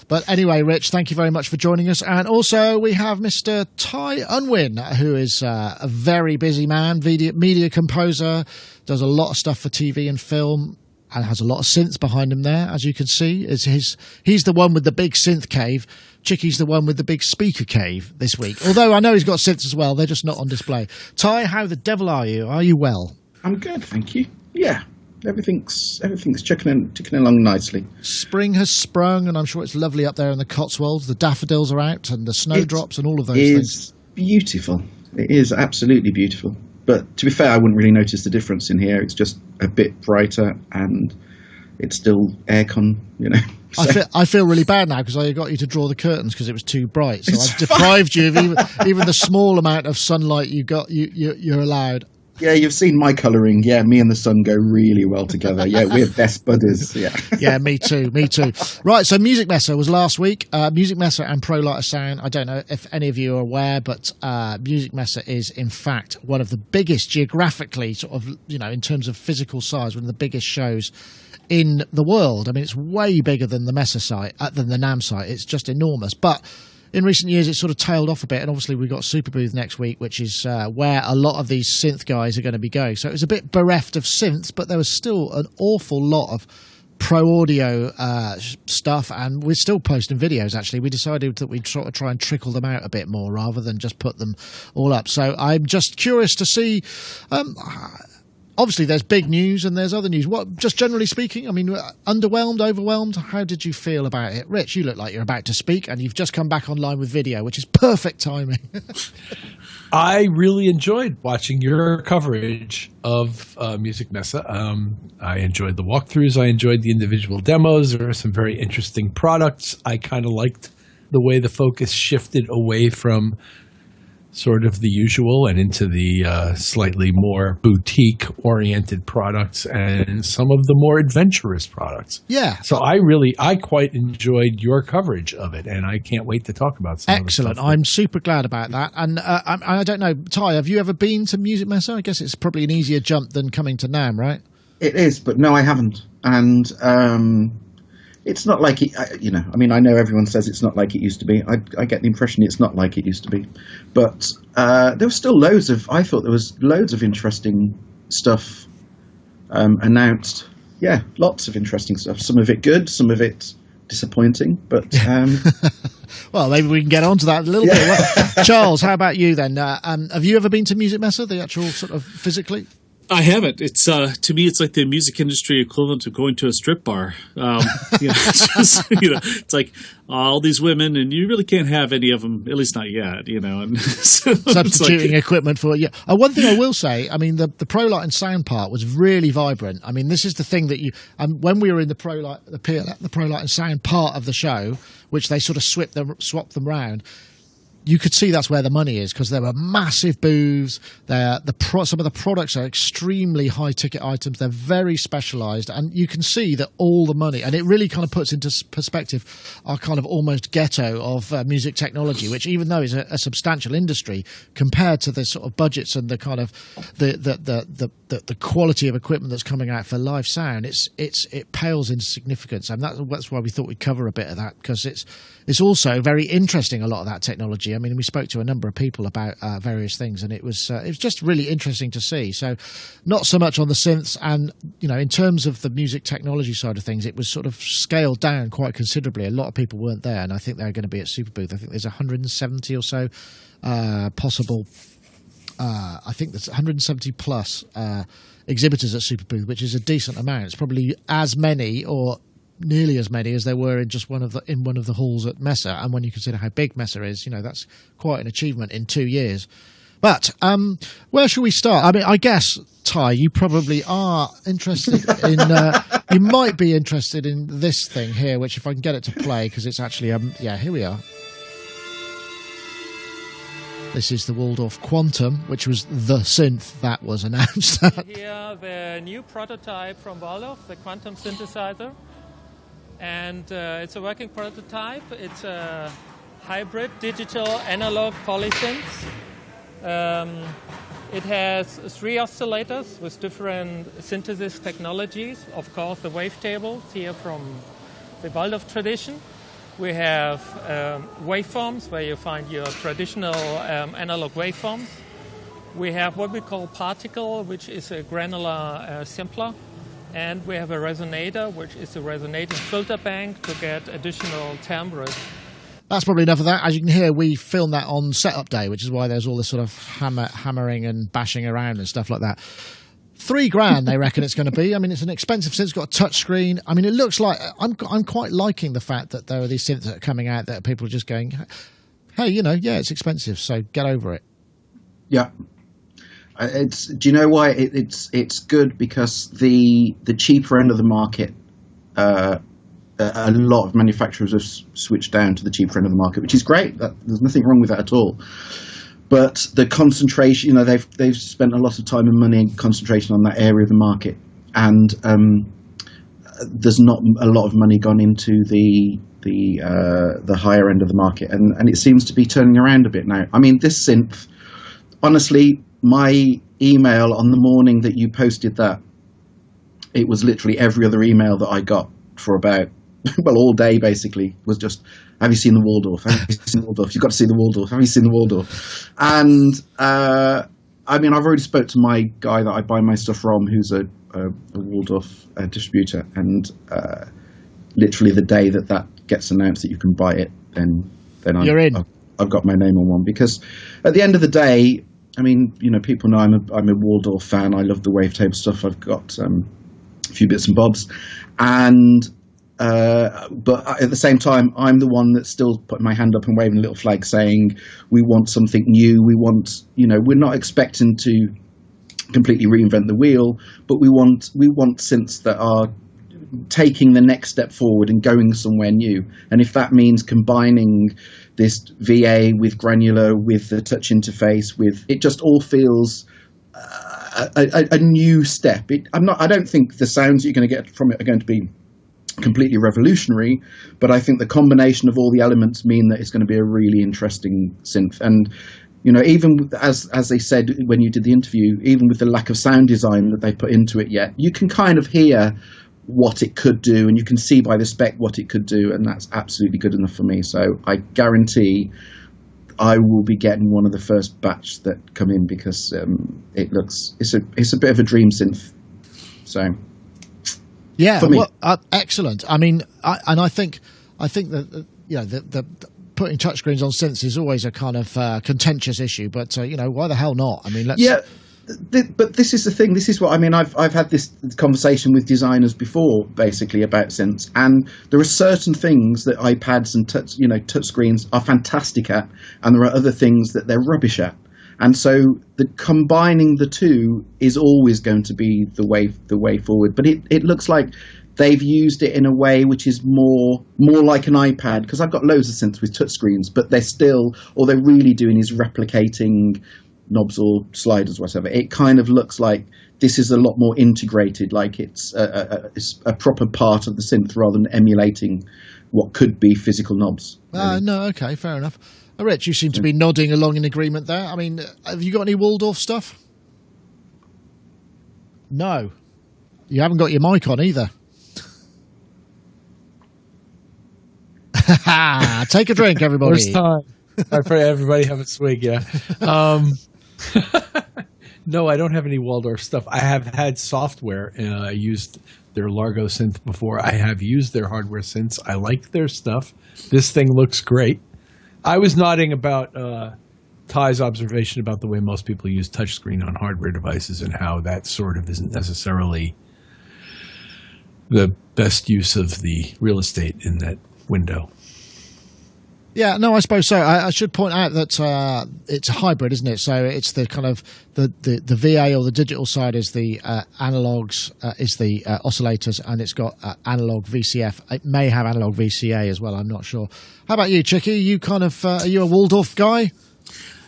But anyway, Rich, thank you very much for joining us. And also we have Mr. Ty Unwin, who is a very busy man, media composer, does a lot of stuff for TV and film, and has a lot of synths behind him there, as you can see. He's the one with the big synth cave. Chicky's the one with the big speaker cave this week. Although I know he's got synths as well. They're just not on display. Ty, how the devil are you? Are you well?
I'm good, thank you. Yeah, everything's ticking along nicely.
Spring has sprung, and I'm sure it's lovely up there in the Cotswolds. The daffodils are out, and the snowdrops, and all of those things.
It's beautiful. It is absolutely beautiful. But to be fair, I wouldn't really notice the difference in here. It's just a bit brighter, and it's still aircon, So.
I feel really bad now because I got you to draw the curtains because it was too bright. So I've deprived you of even the small amount of sunlight you're allowed.
Yeah, you've seen my colouring. Yeah, me and the sun go really well together. Yeah, we're best buddies. Yeah.
Yeah, me too. Right, so Music Messer was last week. Music Messer and Pro Lighter Sound. I don't know if any of you are aware, but Music Messer is, in fact, one of the biggest geographically, sort of, in terms of physical size, one of the biggest shows in the world. I mean, it's way bigger than the Messer site, than the NAMM site. It's just enormous. But in recent years, it's sort of tailed off a bit, and obviously we've got Super Booth next week, which is where a lot of these synth guys are going to be going. So it was a bit bereft of synths, but there was still an awful lot of pro audio stuff, and we're still posting videos, actually. We decided that we'd sort of try and trickle them out a bit more rather than just put them all up. So I'm just curious to see... obviously, there's big news and there's other news. What, just generally speaking, I mean, underwhelmed, overwhelmed? How did you feel about it? Rich, you look like you're about to speak, and you've just come back online with video, which is perfect timing.
I really enjoyed watching your coverage of Music Messa. I enjoyed the walkthroughs. I enjoyed the individual demos. There are some very interesting products. I kind of liked the way the focus shifted away from sort of the usual and into the slightly more boutique-oriented products and some of the more adventurous products.
Yeah.
So I quite enjoyed your coverage of it, and I can't wait to talk about some
Excellent.
of the stuff.
I'm super glad about that. And I don't know, Ty, have you ever been to Music Messa? I guess it's probably an easier jump than coming to NAMM, right?
It is, but no, I haven't. And it's not like it, I know everyone says it's not like it used to be. I get the impression it's not like it used to be. But there was still I thought there was loads of interesting stuff announced. Yeah, lots of interesting stuff. Some of it good, some of it disappointing. But
well, maybe we can get on to that a little bit. Well, Charles, how about you then? Have you ever been to Music Messa, the actual sort of physically?
I haven't. It's to me, it's like the music industry equivalent of going to a strip bar. It's like all these women, and you really can't have any of them, at least not yet. And so
substituting equipment for one thing I will say, I mean, the Pro Light and Sound part was really vibrant. I mean, this is the thing that when we were in the Pro Light and Sound part of the show, which they sort of swapped them round. You could see that's where the money is, because there were massive booths. Some of the products are extremely high-ticket items. They're very specialised, and you can see that all the money, and it really kind of puts into perspective our kind of almost ghetto of music technology, which even though is a substantial industry, compared to the sort of budgets and the kind of the quality of equipment that's coming out for live sound, it pales into significance, and that's why we thought we'd cover a bit of that, because it's also very interesting, a lot of that technology. technology. I mean, we spoke to a number of people about various things, and it was just really interesting to see. So, not so much on the synths, and in terms of the music technology side of things, it was sort of scaled down quite considerably. A lot of people weren't there, and I think they're going to be at Superbooth. I think there's 170 or so possible. I think there's 170 plus exhibitors at Superbooth, which is a decent amount. It's probably as many or nearly as many as there were in just one of the halls at Messe. And when you consider how big Messe is, that's quite an achievement in 2 years. But where shall we start? I mean, I guess, Ty, you probably are interested in. You might be interested in this thing here, which if I can get it to play, because it's actually here we are. This is the Waldorf Quantum, which was the synth that was announced.
Here, the new prototype from Waldorf, the Quantum synthesizer. And it's a working prototype. It's a hybrid digital analog polysynth. It has 3 oscillators with different synthesis technologies. Of course, the wavetables here from the Waldorf tradition. We have waveforms where you find your traditional analog waveforms. We have what we call particle, which is a granular sampler. And we have a resonator, which is a resonating filter bank to get additional timbres.
That's probably enough of that. As you can hear, we filmed that on setup day, which is why there's all this sort of hammering and bashing around and stuff like that. $3,000 they reckon it's going to be. I mean, it's an expensive synth. It's got a touch screen. I mean, it looks like I'm quite liking the fact that there are these synths that are coming out that people are just going, hey, it's expensive, so get over it.
Yeah. Do you know why it's good? Because the cheaper end of the market, a lot of manufacturers have switched down to the cheaper end of the market, which is great. There's nothing wrong with that at all. But the concentration, they've spent a lot of time and money and concentration on that area of the market, and there's not a lot of money gone into the higher end of the market, and it seems to be turning around a bit now. I mean, this synth, honestly, my email on the morning that you posted that, it was literally every other email that I got for about, all day basically, was just, have you seen the Waldorf? Have you seen the Waldorf? You've got to see the Waldorf. Have you seen the Waldorf? And, I mean, I've already spoke to my guy that I buy my stuff from, who's a Waldorf distributor, and literally the day that gets announced that you can buy it, then
you're in.
I've got my name on one, because at the end of the day, I mean, people know I'm a Waldorf fan. I love the wavetable stuff. I've got a few bits and bobs, and but at the same time, I'm the one that's still putting my hand up and waving a little flag, saying we want something new. We want, we're not expecting to completely reinvent the wheel, but we want synths that are taking the next step forward and going somewhere new. And if that means combining this VA with granular, with the touch interface, it just all feels a new step. I don't think the sounds you're going to get from it are going to be completely revolutionary, but I think the combination of all the elements mean that it's going to be a really interesting synth. And even as they said when you did the interview, even with the lack of sound design that they put into it yet, you can kind of hear what it could do, and you can see by the spec what it could do, and that's absolutely good enough for me. So I guarantee I will be getting one of the first batch that come in, because it's a bit of a dream synth. So
yeah, for me. Excellent. I mean, I think that the putting touchscreens on synths is always a kind of contentious issue, but why the hell not? I mean, let's.
Yeah. But this is the thing. This is what I mean. I've had this conversation with designers before, basically, about synths, and there are certain things that iPads and touch screens are fantastic at, and there are other things that they're rubbish at. And so combining the two is always going to be the way forward. But it looks like they've used it in a way which is more like an iPad, because I've got loads of synths with touch screens, but all they're really doing is replicating knobs or sliders, whatever. It kind of looks like this is a lot more integrated, like it's a proper part of the synth rather than emulating what could be physical knobs.
No, okay, fair enough. Rich, you seem to be nodding along in agreement there. I mean, have you got any Waldorf stuff? No. You haven't got your mic on either. Take a drink, everybody.
First time. I pray everybody have a swig, yeah. No, I don't have any Waldorf stuff. I have had software. I used their Largo synth before. I have used their hardware since. I like their stuff. This thing looks great. I was nodding about Ty's observation about the way most people use touchscreen on hardware devices and how that sort of isn't necessarily the best use of the real estate in that window.
Yeah, no, I suppose so. I should point out that it's a hybrid, isn't it? So it's the kind of the VA or the digital side is the analogs, is the oscillators, and it's got analog VCF. It may have analog VCA as well. I'm not sure. How about you, Chicky? You kind of are you a Waldorf guy?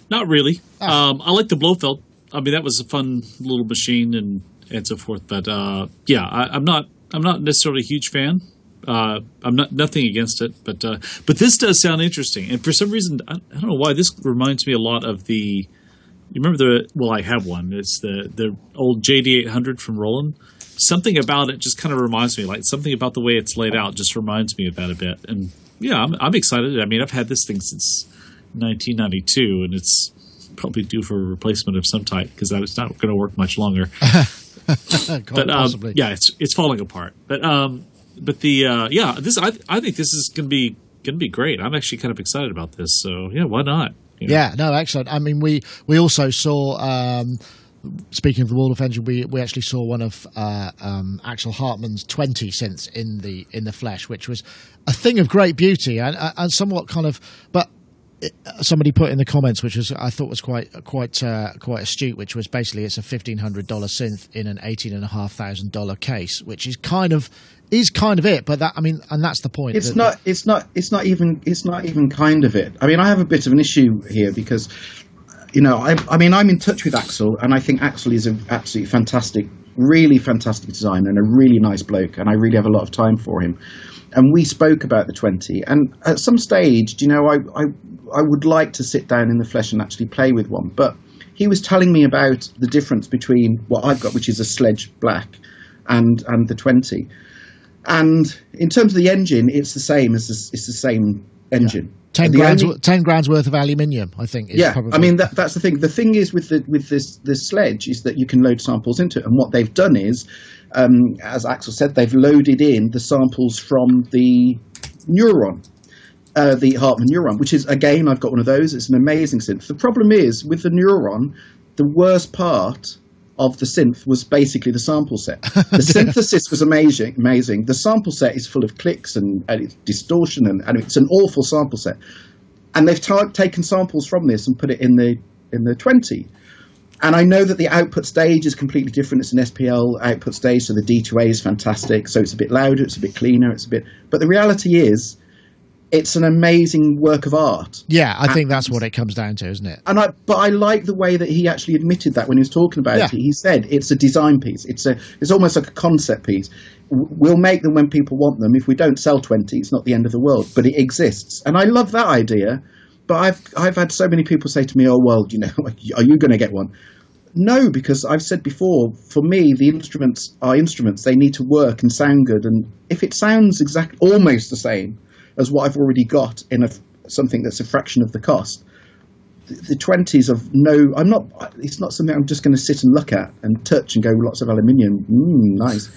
Not really. I like the Blofeld. I mean, that was a fun little machine and so forth. But I'm not necessarily a huge fan. I'm not nothing against it, but this does sound interesting. And for some reason, I don't know why, this reminds me a lot of the. You remember I have one. It's the old JD800 from Roland. Something about it just kind of reminds me, like something about the way it's laid out just reminds me of that a bit. And yeah, I'm excited. I mean, I've had this thing since 1992, and it's probably due for a replacement of some type because it's not going to work much longer. But yeah, it's falling apart. But this I think this is going to be great. I'm actually kind of excited about this. So yeah, why not? You know?
Yeah, no, excellent. I mean, we also saw. Speaking of the Waldorf engine, we actually saw one of Axel Hartmann's 20 synths in the flesh, which was a thing of great beauty and somewhat kind of, but. Somebody put in the comments, which I thought was quite astute, which was basically it's a $1,500 synth in an $18,500 case, which is kind of it. But that, I mean, and that's the point.
It's not even kind of it. I mean, I have a bit of an issue here because, you know, I mean, I'm in touch with Axel, and I think Axel is an absolutely fantastic, really fantastic designer and a really nice bloke, and I really have a lot of time for him. And we spoke about the 20, and at some stage, you know, I would like to sit down in the flesh and actually play with one. But he was telling me about the difference between what I've got, which is a Sledge Black, and the 20. And in terms of the engine, it's the same it's the same engine.
Yeah. 10 grand's worth of aluminium, I think. Is probably...
I mean that's the thing. The thing is with this Sledge is that you can load samples into it, and what they've done is, as Axel said, they've loaded in the samples from the Neuron. The Hartmann Neuron, which is, again, I've got one of those. It's an amazing synth. The problem is, with the Neuron, the worst part of the synth was basically the sample set. The synthesis was amazing. The sample set is full of clicks and it's distortion, and it's an awful sample set. And they've taken samples from this and put it in the 20. And I know that the output stage is completely different. It's an SPL output stage, so the D2A is fantastic. So it's a bit louder, it's a bit cleaner, But the reality is, it's an amazing work of art.
Yeah, I think that's what it comes down to, isn't it?
But I like the way that he actually admitted that when he was talking about it. He said it's a design piece. It's almost like a concept piece. We'll make them when people want them. If we don't sell 20, it's not the end of the world. But it exists, and I love that idea. But I've had so many people say to me, "Oh well, you know, are you going to get one?" No, because I've said before, for me, the instruments are instruments. They need to work and sound good. And if it sounds almost the same as what I've already got in something that's a fraction of the cost, the 20s of it's not something I'm just going to sit and look at and touch and go, lots of aluminium, nice.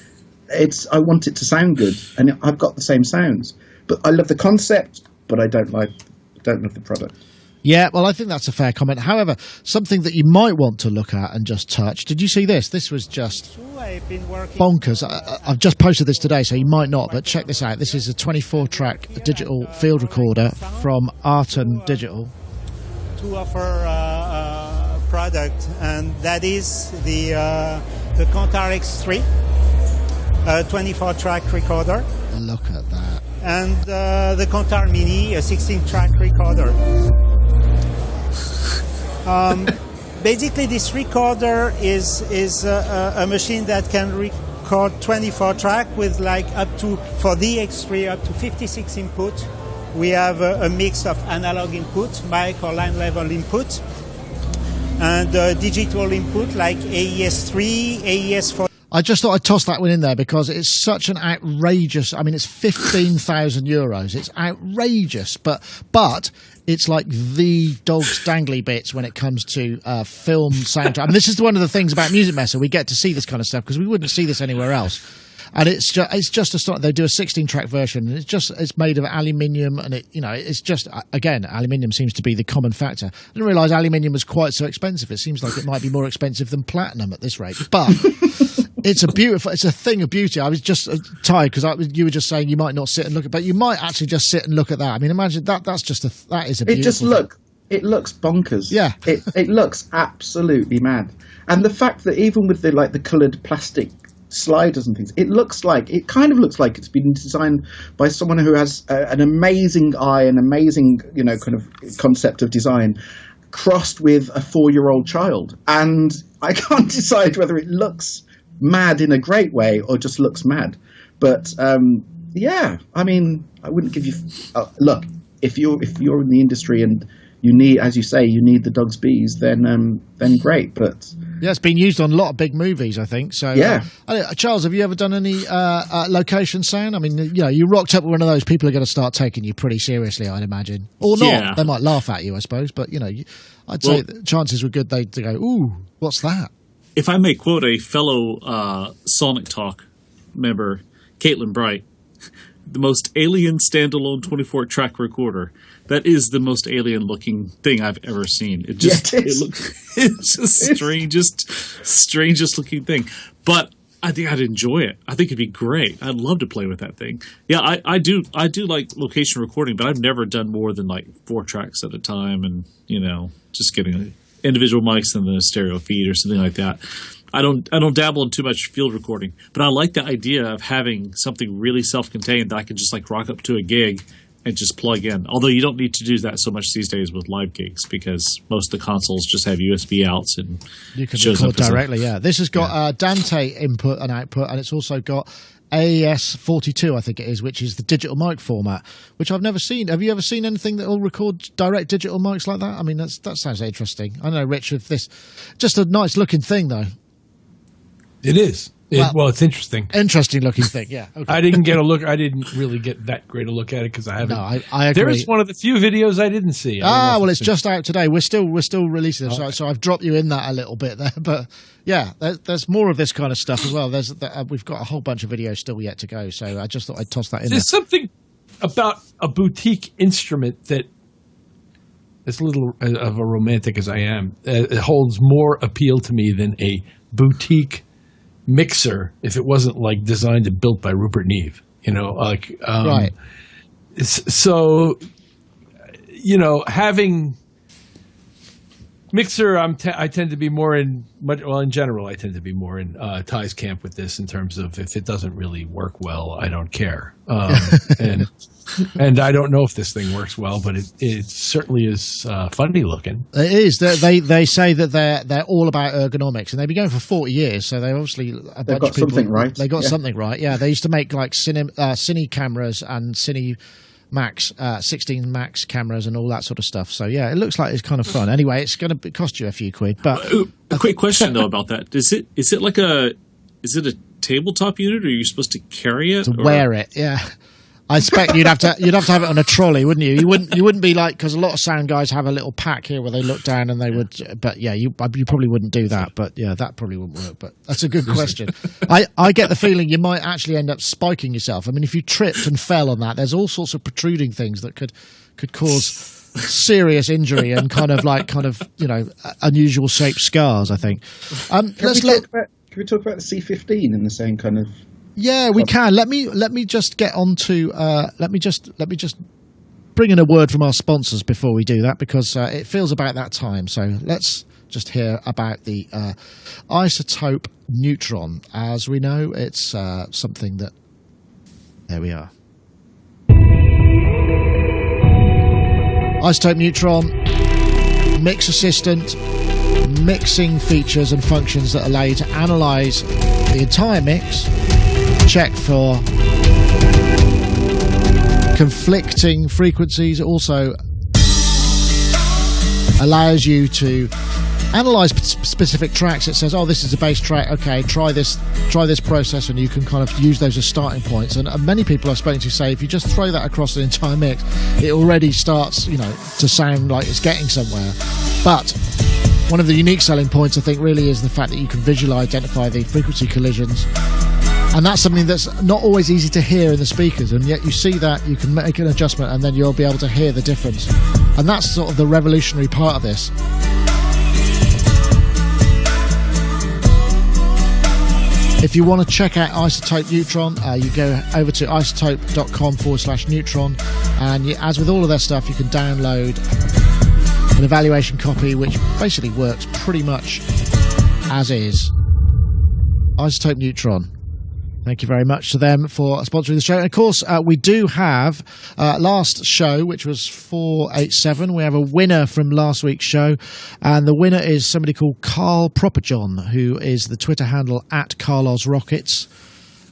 I want it to sound good, and I've got the same sounds. But I love the concept, but I don't love the product.
Yeah, well, I think that's a fair comment. However, something that you might want to look at and just touch. Did you see this? This was just bonkers. I've just posted this today, so you might not, but check this out. This is a 24-track digital field recorder from Arton Digital.
To offer a product, and that is the Contar X3, a 24-track recorder.
Look at that.
And the Contar Mini, a 16-track recorder. Basically, this recorder is a machine that can record 24 track with for the X3 up to 56 input. We have a mix of analog input, mic or line level input, and digital input like AES3, AES4.
I just thought I'd toss that one in there because it's such an outrageous. I mean, it's €15,000. It's outrageous, but it's like the dog's dangly bits when it comes to film soundtrack. I mean, this is one of the things about Music Messa. We get to see this kind of stuff because we wouldn't see this anywhere else. And it's just a start. They do a 16-track version, and it's made of aluminium, and it's just, again, aluminium seems to be the common factor. I didn't realise aluminium was quite so expensive. It seems like it might be more expensive than platinum at this rate, but it's a thing of beauty. I was just tired because you were just saying you might not sit and look at, but you might actually just sit and look at that. I mean, imagine that. That is a beautiful.
It looks bonkers.
Yeah,
it looks absolutely mad, and the fact that even with the coloured plastic sliders and things, it kind of looks like it's been designed by someone who has an amazing eye, an amazing kind of concept of design, crossed with a 4-year-old child. And I can't decide whether it looks mad in a great way or just looks mad. But yeah, I mean, I wouldn't give you look, if you're in the industry and you need, as you say, the dog's bees, then great. But
yeah, it's been used on a lot of big movies, I think. So
yeah.
Charles, have you ever done any location sound? I mean, you rocked up with one of those, people are going to start taking you pretty seriously, I'd imagine, or not.
Yeah.
They might laugh at you, I suppose. But I'd say the chances were good they'd go, "Ooh, what's that?"
If I may quote a fellow Sonic Talk member, Caitlin Bright, the most alien standalone 24-track recorder. That is the most alien-looking thing I've ever seen. It's just strangest looking thing. But I think I'd enjoy it. I think it'd be great. I'd love to play with that thing. Yeah, I do like location recording, but I've never done more than 4 tracks at a time, and just getting individual mics and then a stereo feed or something like that. I don't dabble in too much field recording, but I like the idea of having something really self-contained that I can just rock up to a gig and just plug in. Although you don't need to do that so much these days with live gigs because most of the consoles just have USB outs and
you can record directly. Yeah, this has got Dante input and output, and it's also got AES-42, I think it is, which is the digital mic format, which I've never seen. Have you ever seen anything that will record direct digital mics like that? I mean, that sounds interesting. I know, Rich, if this just a nice looking thing though.
It is. Well, it's interesting.
Interesting looking thing, yeah. Okay.
I didn't really get that great a look at it because I haven't. No,
I agree.
There's one of the few videos I didn't see.
Well, it's just out today. We're still releasing them, so I've dropped you in that a little bit there. But yeah, there's more of this kind of stuff as well. We've got a whole bunch of videos still yet to go, so I just thought I'd toss that in.
There's something about a boutique instrument that, as little of a romantic as I am, it holds more appeal to me than a boutique mixer if it wasn't designed and built by Rupert Neve,
right.
So, having mixer, I tend to be more in general, I tend to be more in Ty's camp with this in terms of if it doesn't really work well, I don't care. And I don't know if this thing works well, but it certainly is funny looking.
It is. They say that they're all about ergonomics, and they've been going for 40 years. So they obviously
they've got something right.
They got something right. Yeah, they used to make Cine cameras and Cine Max 16 Max cameras and all that sort of stuff. So yeah, it looks like it's kind of fun. Anyway, it's going to cost you a few quid. But
a quick question though about that: is it a tabletop unit, or are you supposed to carry it?
To wear it, yeah. I expect you'd have to have it on a trolley, wouldn't you? You wouldn't be because a lot of sound guys have a little pack here where they look down and they would. But yeah, you probably wouldn't do that. But yeah, that probably wouldn't work. But that's a good question. I get the feeling you might actually end up spiking yourself. I mean, if you tripped and fell on that, there's all sorts of protruding things that could cause serious injury and kind of unusual shaped scars. I think.
Can we talk about the C15 in the same kind of?
Yeah, we can. Let me just get on to let me just bring in a word from our sponsors before we do that, because it feels about that time. So let's just hear about the Isotope Neutron. As we know, it's something that. There we are. Isotope Neutron, mix assistant, mixing features and functions that allow you to analyze the entire mix. Check for conflicting frequencies. Also allows you to analyze specific tracks. It says, oh, this is a bass track, okay, try this process, and you can kind of use those as starting points. And many people I've spoken to say if you just throw that across the entire mix, it already starts, to sound like it's getting somewhere. But one of the unique selling points, I think, really is the fact that you can visually identify the frequency collisions. And that's something that's not always easy to hear in the speakers, and yet you see that, you can make an adjustment, and then you'll be able to hear the difference. And that's sort of the revolutionary part of this. If you want to check out Isotope Neutron, you go over to isotope.com/neutron, and as with all of their stuff, you can download an evaluation copy, which basically works pretty much as is. Isotope Neutron. Thank you very much to them for sponsoring the show. And of course, we do have last show, which was 487. We have a winner from last week's show, and the winner is somebody called Carl Properjohn, who is the Twitter handle @CarlosRockets.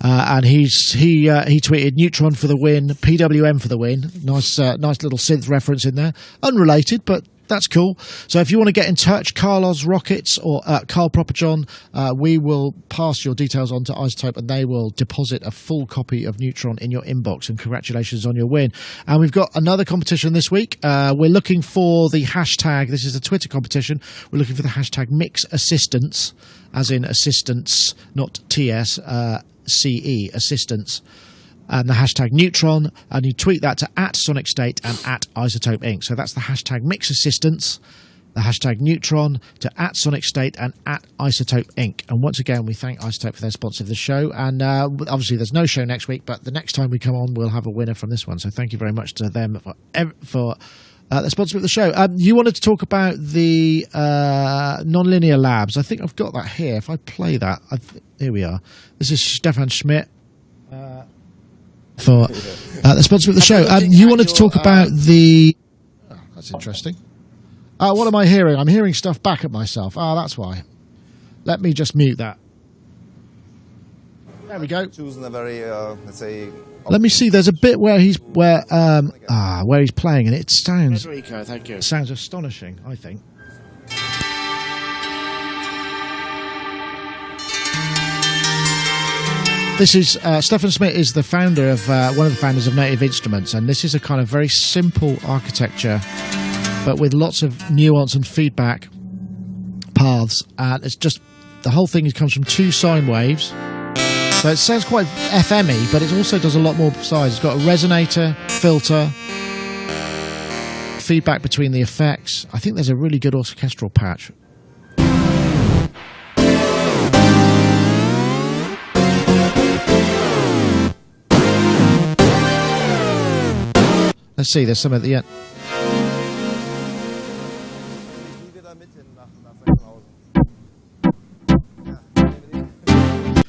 And he tweeted Neutron for the win, PWM for the win. Nice little synth reference in there. Unrelated, but that's cool. So if you want to get in touch, Carlos Rockets or Carl Properjohn, we will pass your details on to Isotope, and they will deposit a full copy of Neutron in your inbox. And congratulations on your win. And we've got another competition this week. We're looking for the hashtag. This is a Twitter competition. We're looking for the hashtag Mix Assistance, as in assistance, not TS, CE, assistance. And the hashtag Neutron, and you tweet that to @Sonicstate and @Isotope Inc. So that's the hashtag Mix Assistance, the hashtag Neutron, to @Sonicstate and @Isotope Inc. And once again, we thank Isotope for their sponsor of the show. And obviously, there's no show next week, but the next time we come on, we'll have a winner from this one. So thank you very much to them for the sponsor of the show. You wanted to talk about the nonlinear labs. I think I've got that here. If I play that, here we are. This is Stefan Schmidt. For the sponsor of the show. You wanted to talk about the... Oh, that's interesting. What am I hearing? I'm hearing stuff back at myself. That's why. Let me just mute that. There we go.
Choosing a very, let's say...
Let me see. There's a bit where he's playing, and it sounds...
Federico, thank you.
It sounds astonishing, I think. This is Stefan Schmidt is the founder of one of the founders of Native Instruments, and this is a kind of very simple architecture, but with lots of nuance and feedback paths. And it's just the whole thing comes from 2 sine waves, so it sounds quite FM-y, but it also does a lot more besides. It's got a resonator, filter, feedback between the effects. I think there's a really good orchestral patch. Let's see, there's some at the end.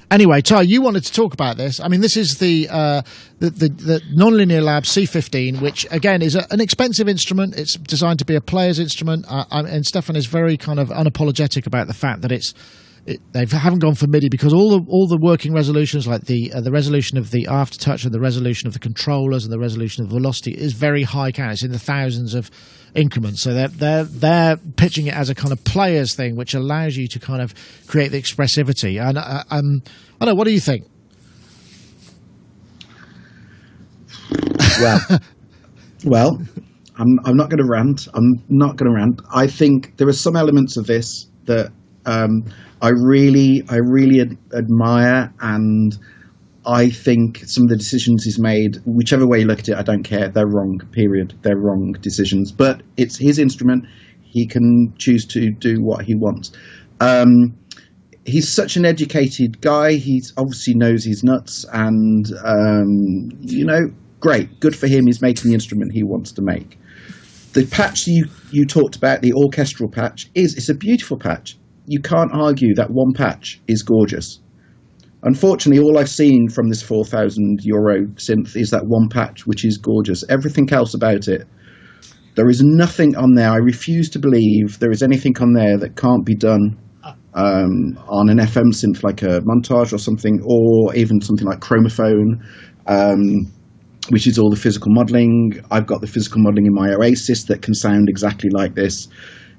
Anyway, Ty, you wanted to talk about this. I mean, this is the Nonlinear Lab C15, which, again, is an expensive instrument. It's designed to be a player's instrument, and Stefan is very kind of unapologetic about the fact that they haven't gone for MIDI, because all the working resolutions, like the resolution of the aftertouch and the resolution of the controllers and the resolution of the velocity, is very high count. It's in the thousands of increments. So they're pitching it as a kind of player's thing, which allows you to kind of create the expressivity. And I don't know, what do you think?
Well, I'm not going to rant. I think there are some elements of this that I really admire, and I think some of the decisions he's made, whichever way you look at it, I don't care. They're wrong, period. They're wrong decisions. But it's his instrument. He can choose to do what he wants. He's such an educated guy. He obviously knows he's nuts, and, great. Good for him. He's making the instrument he wants to make. The patch you talked about, the orchestral patch, it's a beautiful patch. You can't argue that one patch is gorgeous. Unfortunately, all I've seen from this €4,000 synth is that one patch, which is gorgeous. Everything else about it, there is nothing on there. I refuse to believe there is anything on there that can't be done on an FM synth like a Montage or something, or even something like Chromophone, which is all the physical modelling. I've got the physical modelling in my Oasis that can sound exactly like this.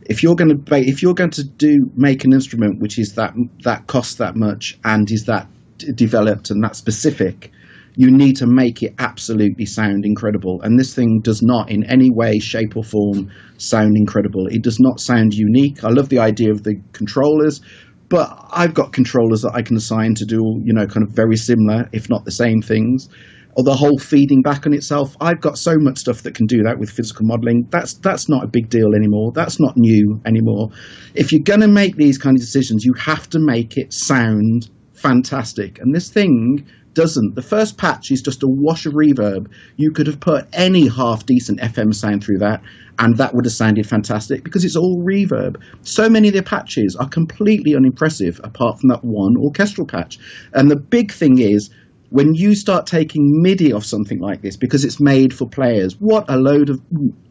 if you're going to make an instrument which is that costs that much and is that developed and that specific, you need to make it absolutely sound incredible. And this thing does not in any way, shape or form sound incredible. It does not sound unique. I love the idea of the controllers, but I've got controllers that I can assign to do, kind of very similar, if not the same things. Or the whole feeding back on itself. I've got so much stuff that can do that with physical modeling. That's not a big deal anymore. That's not new anymore. If you're going to make these kind of decisions, you have to make it sound fantastic. And this thing doesn't. The first patch is just a wash of reverb. You could have put any half-decent FM sound through that, and that would have sounded fantastic because it's all reverb. So many of the patches are completely unimpressive apart from that one orchestral patch. And the big thing is, when you start taking MIDI off something like this, because it's made for players, what a load of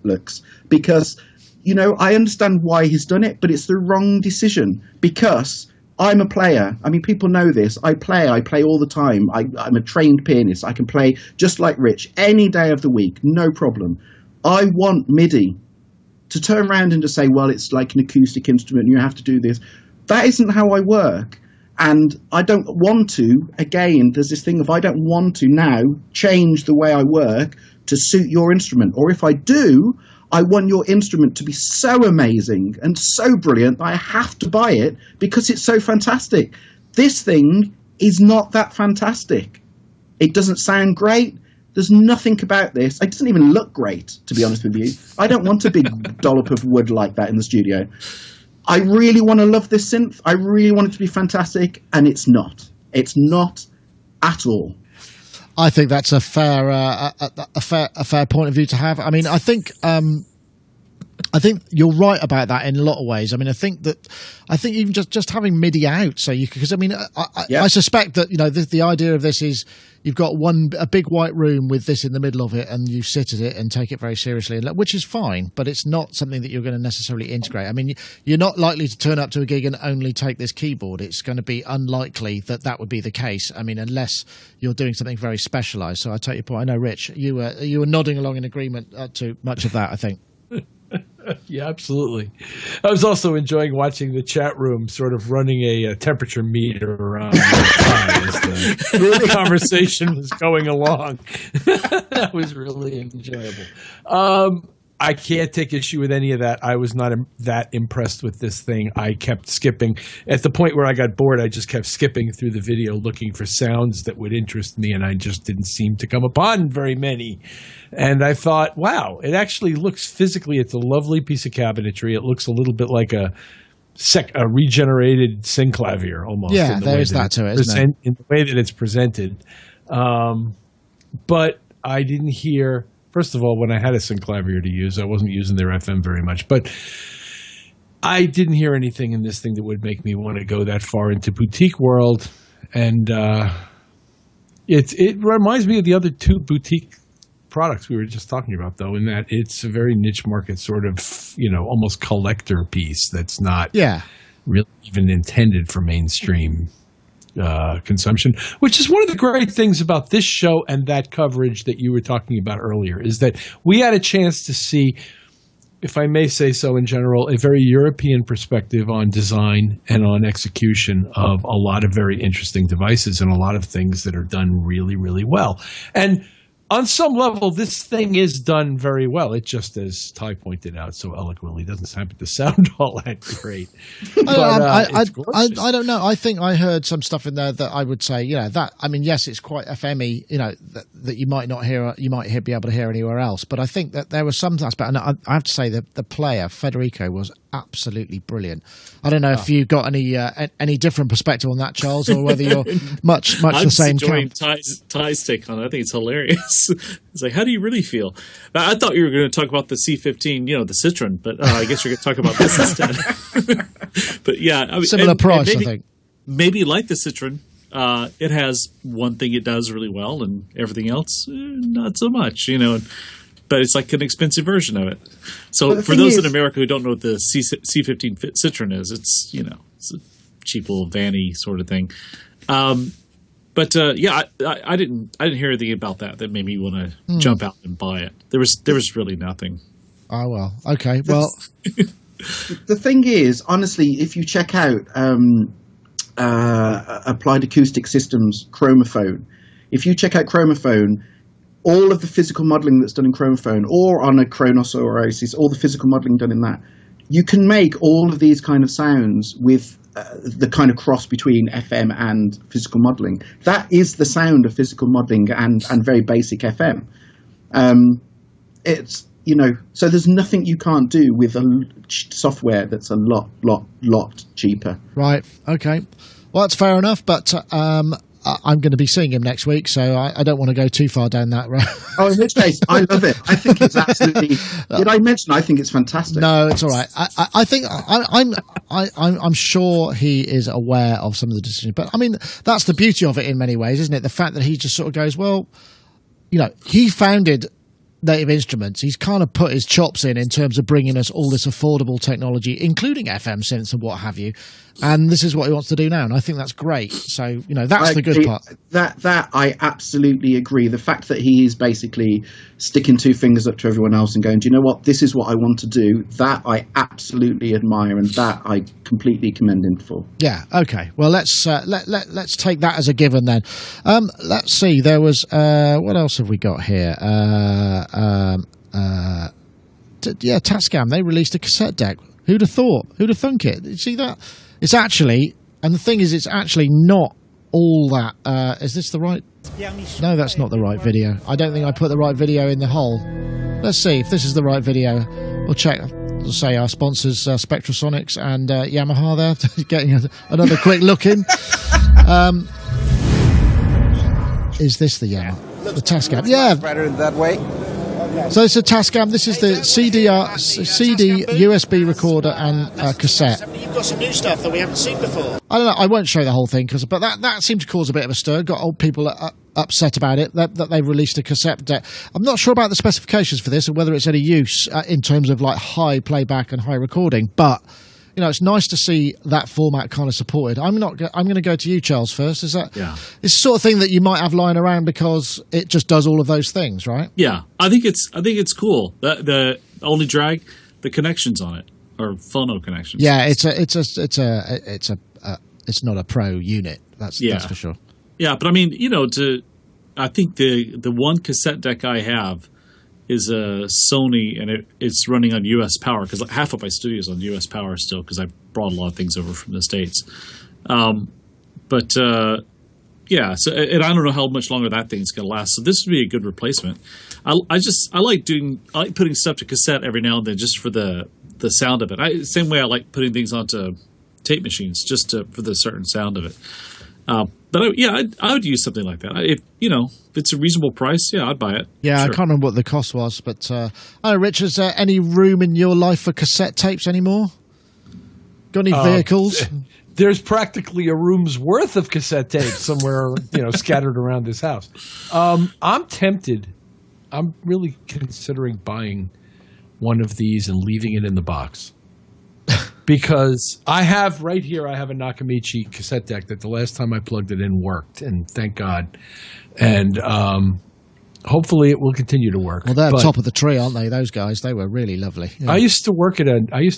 looks. Because, I understand why he's done it, but it's the wrong decision. Because I'm a player. I mean, people know this. I play all the time. I'm a trained pianist. I can play just like Rich any day of the week, no problem. I want MIDI. To turn around and to say, well, it's like an acoustic instrument, you have to do this. That isn't how I work. And I don't want to, again, there's this thing of I don't want to now change the way I work to suit your instrument. Or if I do, I want your instrument to be so amazing and so brilliant that I have to buy it because it's so fantastic. This thing is not that fantastic. It doesn't sound great. There's nothing about this. It doesn't even look great, to be honest with you. I don't want a big dollop of wood like that in the studio. I really want to love this synth. I really want it to be fantastic, and it's not. It's not at all.
I think that's a fair point of view to have. I mean, I think you're right about that in a lot of ways. I mean, I think even just having MIDI out, so you because I mean, I suspect that the idea of this is you've got a big white room with this in the middle of it, and you sit at it and take it very seriously, which is fine, but it's not something that you're going to necessarily integrate. I mean, you're not likely to turn up to a gig and only take this keyboard. It's going to be unlikely that would be the case. I mean, unless you're doing something very specialised. So I take your point. I know, Rich, you were nodding along in agreement to much of that, I think.
Yeah, absolutely. I was also enjoying watching the chat room sort of running a temperature meter around the time as the conversation was going along. That was really enjoyable. I can't take issue with any of that. I was not that impressed with this thing. I kept skipping. At the point where I got bored, I just kept skipping through the video looking for sounds that would interest me, and I just didn't seem to come upon very many. And I thought, wow, it actually looks physically, it's a lovely piece of cabinetry. It looks a little bit like a regenerated synclavier almost.
Yeah, there's that to it, isn't it?
In the way that it's presented. But I didn't hear... First of all, when I had a synclavier to use, I wasn't using their FM very much. But I didn't hear anything in this thing that would make me want to go that far into boutique world. And it reminds me of the other two boutique products we were just talking about, though, in that it's a very niche market sort of, almost collector piece that's not really even intended for mainstream consumption, which is one of the great things about this show and that coverage that you were talking about earlier, is that we had a chance to see, if I may say so in general, a very European perspective on design and on execution of a lot of very interesting devices and a lot of things that are done really, really well. And on some level, this thing is done very well. It just, as Ty pointed out so eloquently, doesn't happen to sound all that great.
I don't know. I think I heard some stuff in there that I would say, yes, it's quite FM-y, that you might not hear, be able to hear anywhere else. But I think that there was some aspect, and I have to say that the player, Federico, was absolutely brilliant. I don't know if you've got any different perspective on that, Charles, or whether you're much the same camp.
Ty's take on it. I think it's hilarious. It's like, how do you really feel? I thought you were going to talk about the C15, the Citroen, but I guess you're going to talk about this instead. But yeah,
similar price, I think.
Maybe like the Citroen, it has one thing it does really well, and everything else, not so much. But it's like an expensive version of it. So for those in America who don't know what the C15 Citroen is, it's it's a cheap little vanny sort of thing. But I didn't hear anything about that made me want to jump out and buy it. There was really nothing.
Oh well, okay. Well,
The thing is, honestly, if you check out Applied Acoustic Systems Chromophone, if you check out Chromophone, all of the physical modeling that's done in Chromophone, or on a Kronos or Oasis, all the physical modeling done in that, you can make all of these kind of sounds with the kind of cross between FM and physical modeling. That is the sound of physical modeling and very basic FM. It's, you know, so there's nothing you can't do with software that's a lot cheaper.
Right. Okay. Well, that's fair enough, but I'm going to be seeing him next week, so I don't want to go too far down that road.
Oh, in which case, I love it. I think it's absolutely. Did I mention? I think it's fantastic.
No, it's all right. I think I'm sure he is aware of some of the decisions, but I mean that's the beauty of it in many ways, isn't it? The fact that he just sort of goes, well, you know, he founded Native Instruments. He's kind of put his chops in terms of bringing us all this affordable technology, including FM synths and what have you. And this is what he wants to do now, and I think that's great. So, you know, that's the good part.
That I absolutely agree. The fact that he is basically sticking two fingers up to everyone else and going, do you know what? This is what I want to do. That I absolutely admire, and that I completely commend him for.
Yeah. Okay. Well, let's take that as a given then. Let's see. There was what else have we got here? Tascam. They released a cassette deck. Who'd have thought? Who'd have thunk it? You see that? It's actually, and the thing is, it's actually not all that. Is this the right? No, that's not the right video. I don't think I put the right video in the hole. Let's see if this is the right video. We'll check. We'll say our sponsors, Spectrasonics and Yamaha there, getting another quick look in. Is this the Yamaha? The Tascam? Yeah.
Better that way.
So it's a Tascam. This is the CD, USB recorder and cassette. You've got some new stuff that we haven't seen before. I don't know. I won't show the whole thing, but that seemed to cause a bit of a stir. Got old people upset about it, that they've released a cassette deck. I'm not sure about the specifications for this and whether it's any use in terms of like high playback and high recording, but you know, it's nice to see that format kind of supported. I'm going to go to you, Charles, first. Is that It's the sort of thing that you might have lying around because it just does all of those things, right?
Yeah, I think it's cool. The only drag, the connections on it are phono connections.
Yeah, it's not a pro unit. That's for sure.
Yeah, but I mean, you know, I think the one cassette deck I have is a Sony, and it's running on US power because half of my studio is on US power still because I brought a lot of things over from the States. Yeah, so and I don't know how much longer that thing's going to last. So this would be a good replacement. I like putting stuff to cassette every now and then just for the sound of it. Same way I like putting things onto tape machines just for the certain sound of it. But I would use something like that. If it's a reasonable price, I'd buy it.
Yeah, sure. I can't remember what the cost was, but Rich, is there any room in your life for cassette tapes anymore? Got any vehicles?
There's practically a room's worth of cassette tapes somewhere, scattered around this house. I'm tempted. I'm really considering buying one of these and leaving it in the box. Because I have a Nakamichi cassette deck that the last time I plugged it in worked, and thank God. And hopefully it will continue to work.
Well, they're top of the tree, aren't they, those guys? They were really lovely. Yeah.
I used to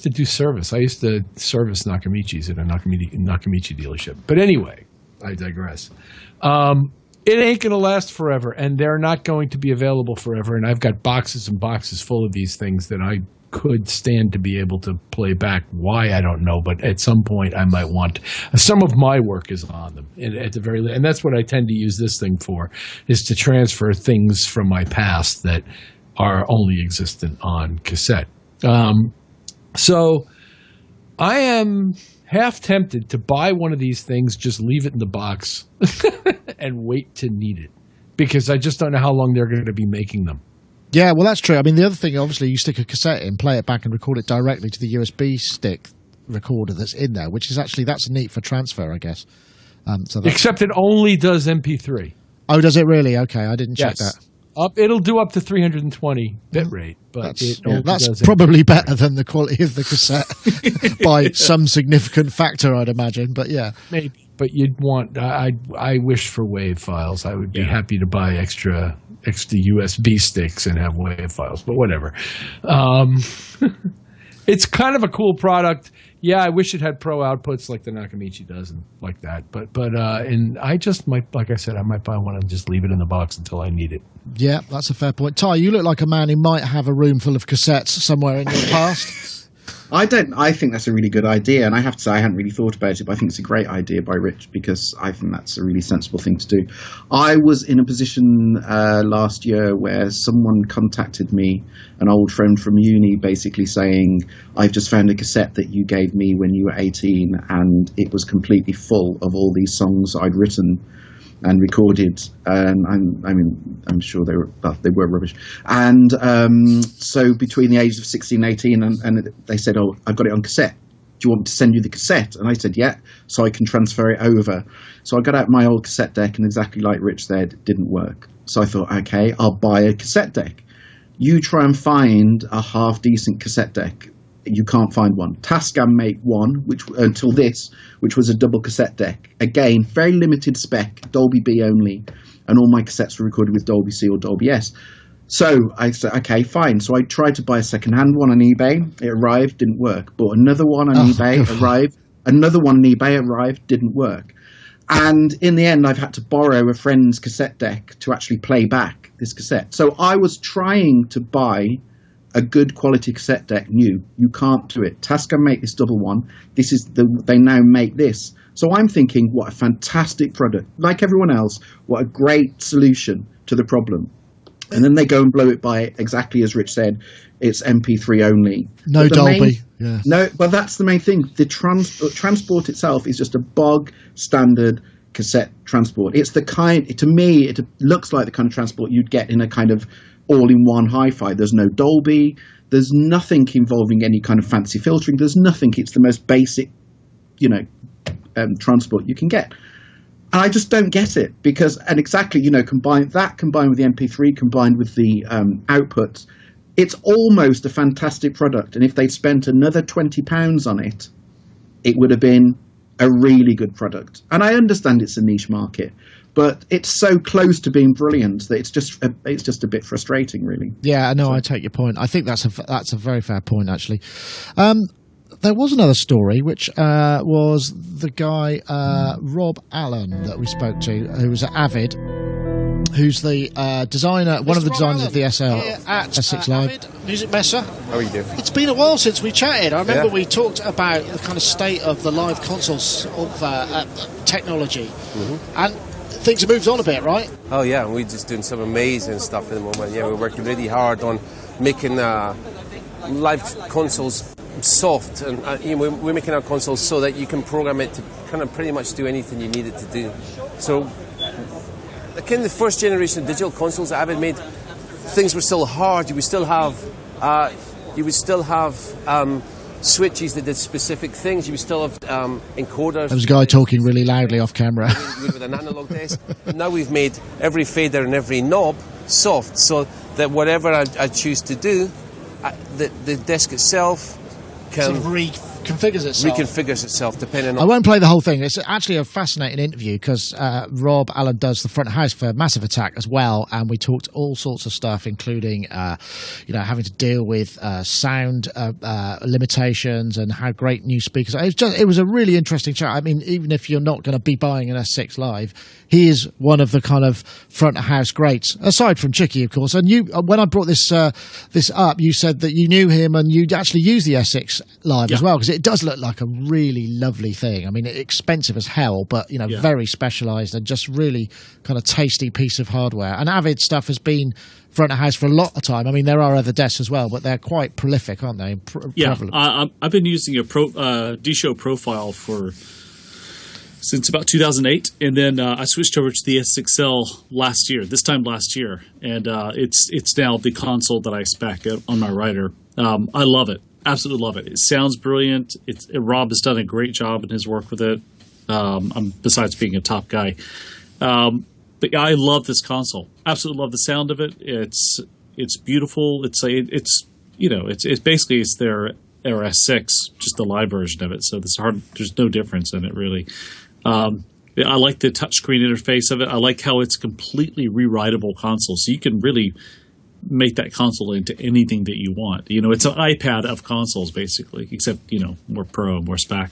do service. I used to service Nakamichis at a Nakamichi dealership. But anyway, I digress. It ain't going to last forever, and they're not going to be available forever. And I've got boxes and boxes full of these things that I could stand to be able to play back. Why, I don't know, but at some point I might want some of my work is on them, and that's what I tend to use this thing for, is to transfer things from my past that are only existent on cassette. So I am half tempted to buy one of these things, just leave it in the box and wait to need it, because I just don't know how long they're going to be making them.
Yeah, well, that's true. I mean, the other thing, obviously, you stick a cassette in, play it back, and record it directly to the USB stick recorder that's in there, which is that's neat for transfer, I guess.
Except it only does MP3.
Oh, does it really? Okay, I didn't check that.
It'll do up to 320 bitrate, but
that's probably better than the quality of the cassette by some significant factor, I'd imagine. But yeah,
maybe. But you'd want. I wish for WAV files. I would be happy to buy extra USB sticks and have WAV files, but whatever. It's kind of a cool product. Yeah, I wish it had pro outputs like the Nakamichi does and like that. And I just might, like I said, I might buy one and just leave it in the box until I need it.
Yeah, that's a fair point. Ty, you look like a man who might have a room full of cassettes somewhere in your past.
I think that's a really good idea, and I have to say I hadn't really thought about it, but I think it's a great idea by Rich, because I think that's a really sensible thing to do. I was in a position last year where someone contacted me, an old friend from uni, basically saying, I've just found a cassette that you gave me when you were 18, and it was completely full of all these songs I'd written and recorded. I'm sure they were rubbish. And so between the ages of 16 and 18, and they said, oh, I've got it on cassette. Do you want me to send you the cassette? And I said, yeah, so I can transfer it over. So I got out my old cassette deck, and exactly like Rich said, it didn't work. So I thought, okay, I'll buy a cassette deck. You try and find a half-decent cassette deck. You can't find one. Tascam made one, which was a double cassette deck. Again, very limited spec, Dolby B only, and all my cassettes were recorded with Dolby C or Dolby S. So I said, okay, fine. So I tried to buy a second-hand one on eBay. It arrived, didn't work. Bought another one on eBay, arrived. Another one on eBay arrived, didn't work. And in the end, I've had to borrow a friend's cassette deck to actually play back this cassette. So I was trying to buy a good quality cassette deck new. You can't do it. Tascam make this double one. They now make this. So I'm thinking, what a fantastic product. Like everyone else, what a great solution to the problem. And then they go and blow it by exactly as Rich said. It's MP3 only.
No Dolby.
No, well, that's the main thing. The transport itself is just a bog standard cassette transport. It's the kind, to me, it looks like the kind of transport you'd get in a kind of all-in-one hi-fi. There's no Dolby. There's nothing involving any kind of fancy filtering. There's nothing. It's the most basic, transport you can get. And I just don't get it combine with the MP3, combined with the outputs, it's almost a fantastic product. And if they'd spent another £20 on it, it would have been a really good product. And I understand it's a niche market, but it's so close to being brilliant that it's just a bit frustrating, really.
Yeah, no, I take your point. I think that's a very fair point, actually. There was another story, which was the guy Rob Allen that we spoke to, who was at Avid, who's the designer, one of the designers of the S6 Live.
Music Messer.
How are you doing?
It's been a while since we chatted. I remember we talked about the kind of state of the live consoles of technology, and things have moved on a bit, right?
Oh yeah, we're just doing some amazing stuff at the moment. Yeah, we're working really hard on making live consoles soft, and we're making our consoles so that you can program it to kind of pretty much do anything you need it to do. So, like in the first generation of digital consoles that Avid made, things were still hard. You would still have switches that did specific things. You would still have encoders.
There was a guy talking really loudly off camera.
With an analog desk. Now we've made every fader and every knob soft, so that whatever I choose to do, the desk itself can
sort of reconfigures
itself depending on...
I won't play the whole thing. It's actually a fascinating interview because Rob Allen does the front of house for Massive Attack as well, and we talked all sorts of stuff, including having to deal with sound limitations and how great new speakers are. It was a really interesting chat. I mean, even if you're not going to be buying an S6 Live, he is one of the kind of front of house greats, aside from Chicky, of course. And you, when I brought this up, you said that you knew him and you'd actually use the S6 Live as well, because it does look like a really lovely thing. I mean, it's expensive as hell, but very specialised and just really kind of tasty piece of hardware. And Avid stuff has been front of house for a lot of time. I mean, there are other desks as well, but they're quite prolific, aren't they?
I've been using a D-Show profile since about 2008, and then I switched over to the S6L this time last year, and it's now the console that I spec on my writer. I love it. Absolutely love it. It sounds brilliant. Rob has done a great job in his work with it. Besides being a top guy, but I love this console. Absolutely love the sound of it. It's beautiful. It's basically their S6, just the live version of it. So there's no difference in it really. I like the touchscreen interface of it. I like how it's completely rewritable console. So you can really make that console into anything that you want. It's an iPad of consoles, basically, except, more pro, more spec.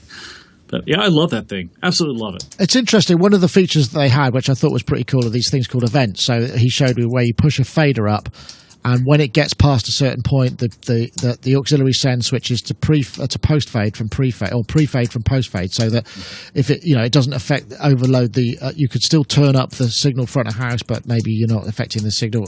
But yeah, I love that thing. Absolutely love it.
It's interesting. One of the features that they had, which I thought was pretty cool, are these things called events. So he showed me where you push a fader up, and when it gets past a certain point, the auxiliary send switches to post fade from pre-fade, or pre-fade from post fade, so that if it doesn't overload you could still turn up the signal front of house, but maybe you're not affecting the signal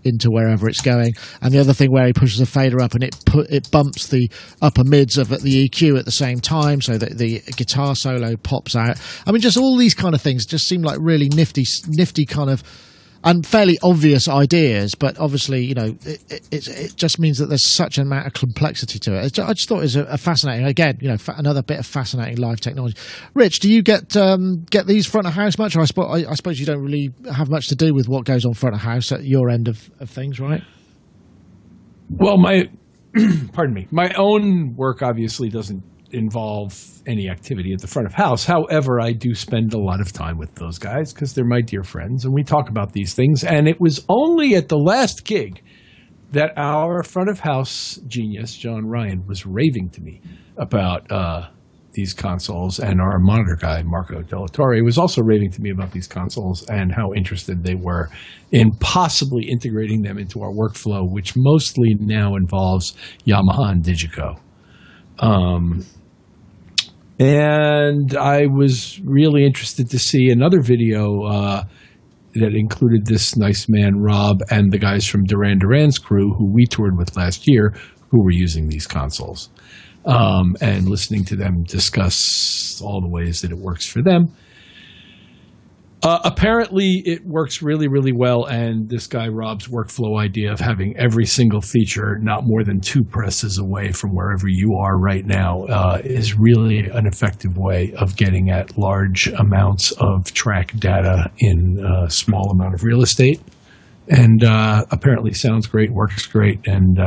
into wherever it's going. And the other thing where he pushes a fader up and it bumps the upper mids of the EQ at the same time, so that the guitar solo pops out. I mean, just all these kind of things just seem like really nifty kind of and fairly obvious ideas, but obviously, it just means that there's such an amount of complexity to it. I just thought it was a fascinating, again, another bit of fascinating live technology. Rich, do you get these front of house much? Or I suppose you don't really have much to do with what goes on front of house at your end of things, right?
Well, pardon me, my own work obviously doesn't involve any activity at the front of house. However, I do spend a lot of time with those guys because they're my dear friends and we talk about these things. And it was only at the last gig that our front of house genius, John Ryan, was raving to me about these consoles, and our monitor guy, Marco Delatorre, was also raving to me about these consoles and how interested they were in possibly integrating them into our workflow, which mostly now involves Yamaha and Digico. And I was really interested to see another video that included this nice man, Rob, and the guys from Duran Duran's crew, who we toured with last year, who were using these consoles, and listening to them discuss all the ways that it works for them. Apparently, it works really, really well, and this guy Rob's workflow idea of having every single feature not more than 2 presses away from wherever you are right now is really an effective way of getting at large amounts of track data in a small amount of real estate. And apparently sounds great, works great, and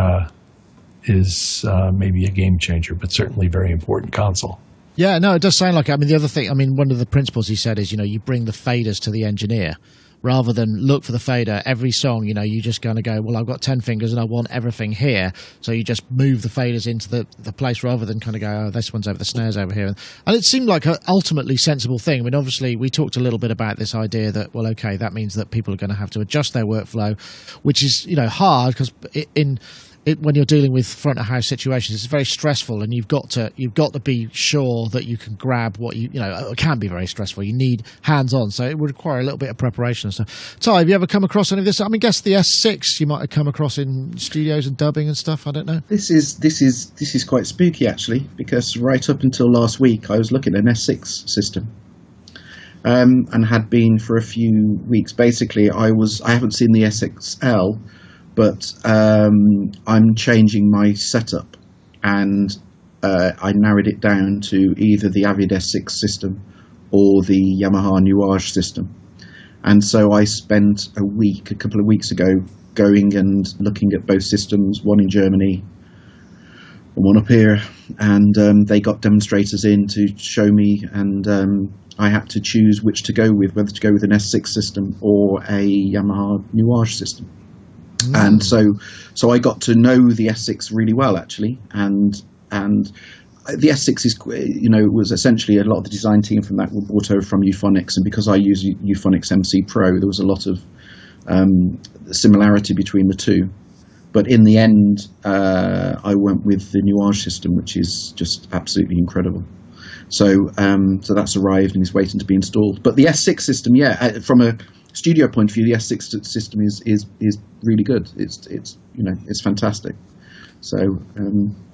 is maybe a game changer, but certainly a very important console.
Yeah, no, it does sound like it. I mean, the other thing, one of the principles he said is, you bring the faders to the engineer rather than look for the fader. Every song, you just kind of go, well, I've got 10 fingers and I want everything here. So you just move the faders into the place rather than kind of go, oh, this one's over, the snare's over here. And it seemed like an ultimately sensible thing. I mean, obviously, we talked a little bit about this idea that, well, okay, that means that people are going to have to adjust their workflow, which is, hard because when you're dealing with front of house situations, it's very stressful, and you've got to be sure that you can grab what it can be very stressful. You need hands on, so it would require a little bit of preparation and stuff. Ty, have you ever come across any of this? I mean, guess the S6 you might have come across in studios and dubbing and stuff. I don't know.
This is quite spooky actually, because right up until last week I was looking at an S6 system. And had been for a few weeks. Basically, I haven't seen the SXL, but I'm changing my setup, and I narrowed it down to either the Avid S6 system or the Yamaha Nuage system. And so I spent a couple of weeks ago, going and looking at both systems, one in Germany and one up here, and they got demonstrators in to show me, and I had to choose which to go with, whether to go with an S6 system or a Yamaha Nuage system. And so I got to know the S6 really well, actually, and the S6 is, was essentially a lot of the design team from that were brought over from Euphonics, and because I use Euphonics MC Pro, there was a lot of similarity between the two. But in the end, I went with the Nuage system, which is just absolutely incredible. So that's arrived and is waiting to be installed. But the S6 system, from a studio point of view, the S6 system is really good. It's fantastic. So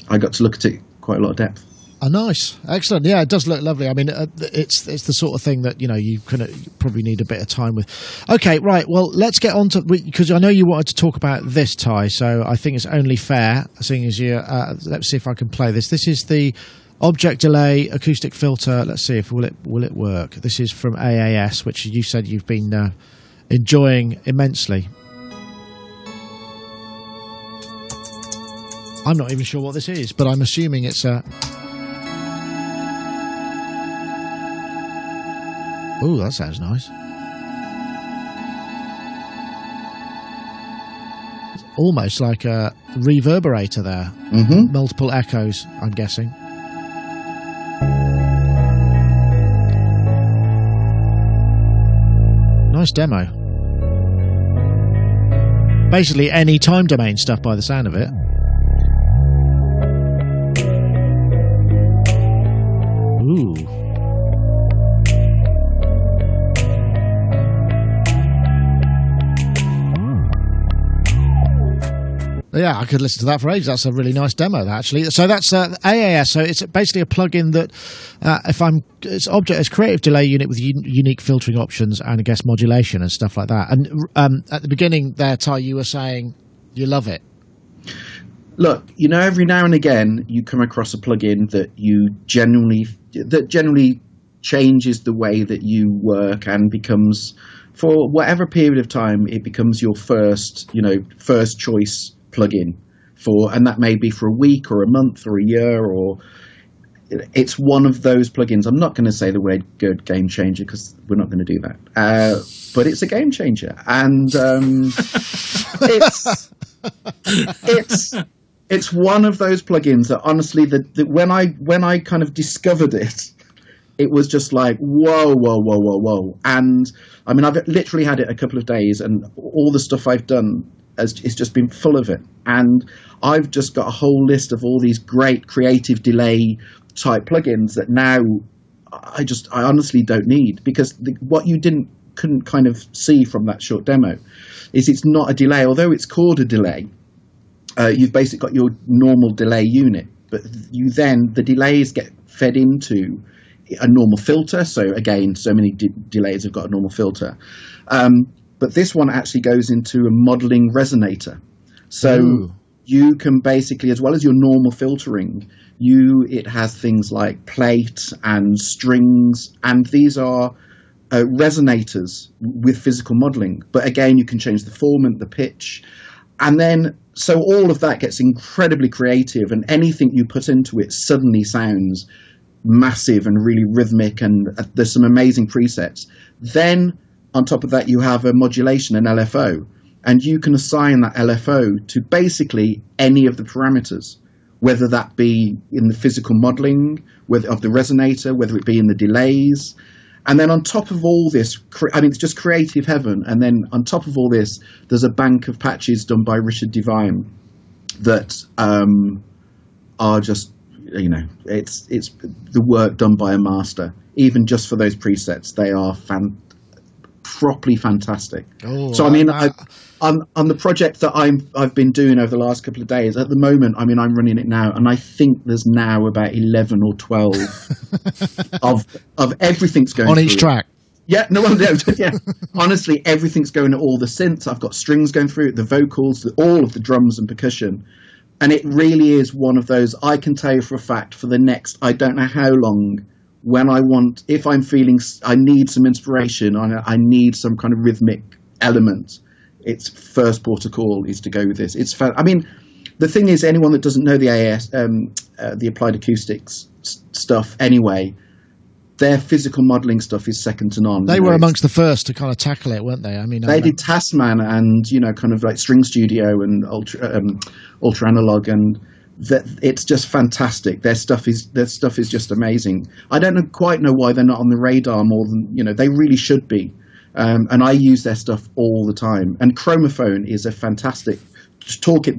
I got to look at it quite a lot of depth.
Oh, nice, excellent. Yeah, it does look lovely. I mean, it's the sort of thing that you probably need a bit of time with. Okay, right. Well, let's get on to, because I know you wanted to talk about this, Ty. So I think it's only fair, seeing as you. Let's see if I can play this. This is the Object Delay acoustic filter. Let's see if will it work. This is from AAS, which you said you've been enjoying immensely. I'm not even sure what this is, but I'm assuming it's a. Oh, that sounds nice. almost like a reverberator there.
Mm-hmm.
Multiple echoes, I'm guessing. Nice demo. Basically any time domain stuff by the sound of it. Ooh. Yeah, I could listen to that for ages. That's a really nice demo, actually. So that's AAS. So it's basically a plugin that, it's creative delay unit with unique filtering options and I guess modulation and stuff like that. And at the beginning there, Ty, you were saying you love it.
Look, every now and again you come across a plugin that generally changes the way that you work and becomes, for whatever period of time, it becomes your first choice plugin and that may be for a week or a month or a year, or it's one of those plugins. I'm not going to say the word good game changer because we're not going to do that. But it's a game changer, and it's one of those plugins that honestly, that when I kind of discovered it, it was just like whoa. And I mean, I've literally had it a couple of days, and all the stuff I've done it's just been full of it. And I've just got a whole list of all these great creative delay type plugins that now I honestly don't need, because what you couldn't kind of see from that short demo is it's not a delay, although it's called a delay. You've basically got your normal delay unit, but the delays get fed into a normal filter. So again, so many delays have got a normal filter. But this one actually goes into a modeling resonator. So you can basically, as well as your normal filtering, it has things like plate and strings, and these are resonators with physical modeling. But again, you can change the form and the pitch. And then, so all of that gets incredibly creative, and anything you put into it suddenly sounds massive and really rhythmic, and there's some amazing presets. Then on top of that, you have a modulation, an LFO, and you can assign that LFO to basically any of the parameters, whether that be in the physical modeling of the resonator, whether it be in the delays. And then on top of all this, it's just creative heaven. And then on top of all this, there's a bank of patches done by Richard Devine that are just, it's the work done by a master. Even just for those presets, they are properly fantastic. So I mean, on the project that I've been doing over the last couple of days, at the moment, I mean, I'm running it now, and I think there's now about 11 or 12 of everything's going
on
through
each track.
Yeah, yeah. Honestly, everything's going at all the synths. I've got strings going through it, the vocals, all of the drums and percussion, and it really is one of those. I can tell you for a fact, for the next, I don't know how long, if I'm feeling, I need some inspiration, I need some kind of rhythmic element, its first port of call is to go with this. It's I mean, the thing is, anyone that doesn't know the AAS, the applied acoustics stuff anyway, their physical modelling stuff is second to none.
They were amongst the first to kind of tackle it, weren't they? I mean,
they did Tasman and kind of like String Studio and Ultra Analog, and it's just fantastic. Their stuff is just amazing. I don't quite know why they're not on the radar more than they really should be. And I use their stuff all the time. And Chromophone is a fantastic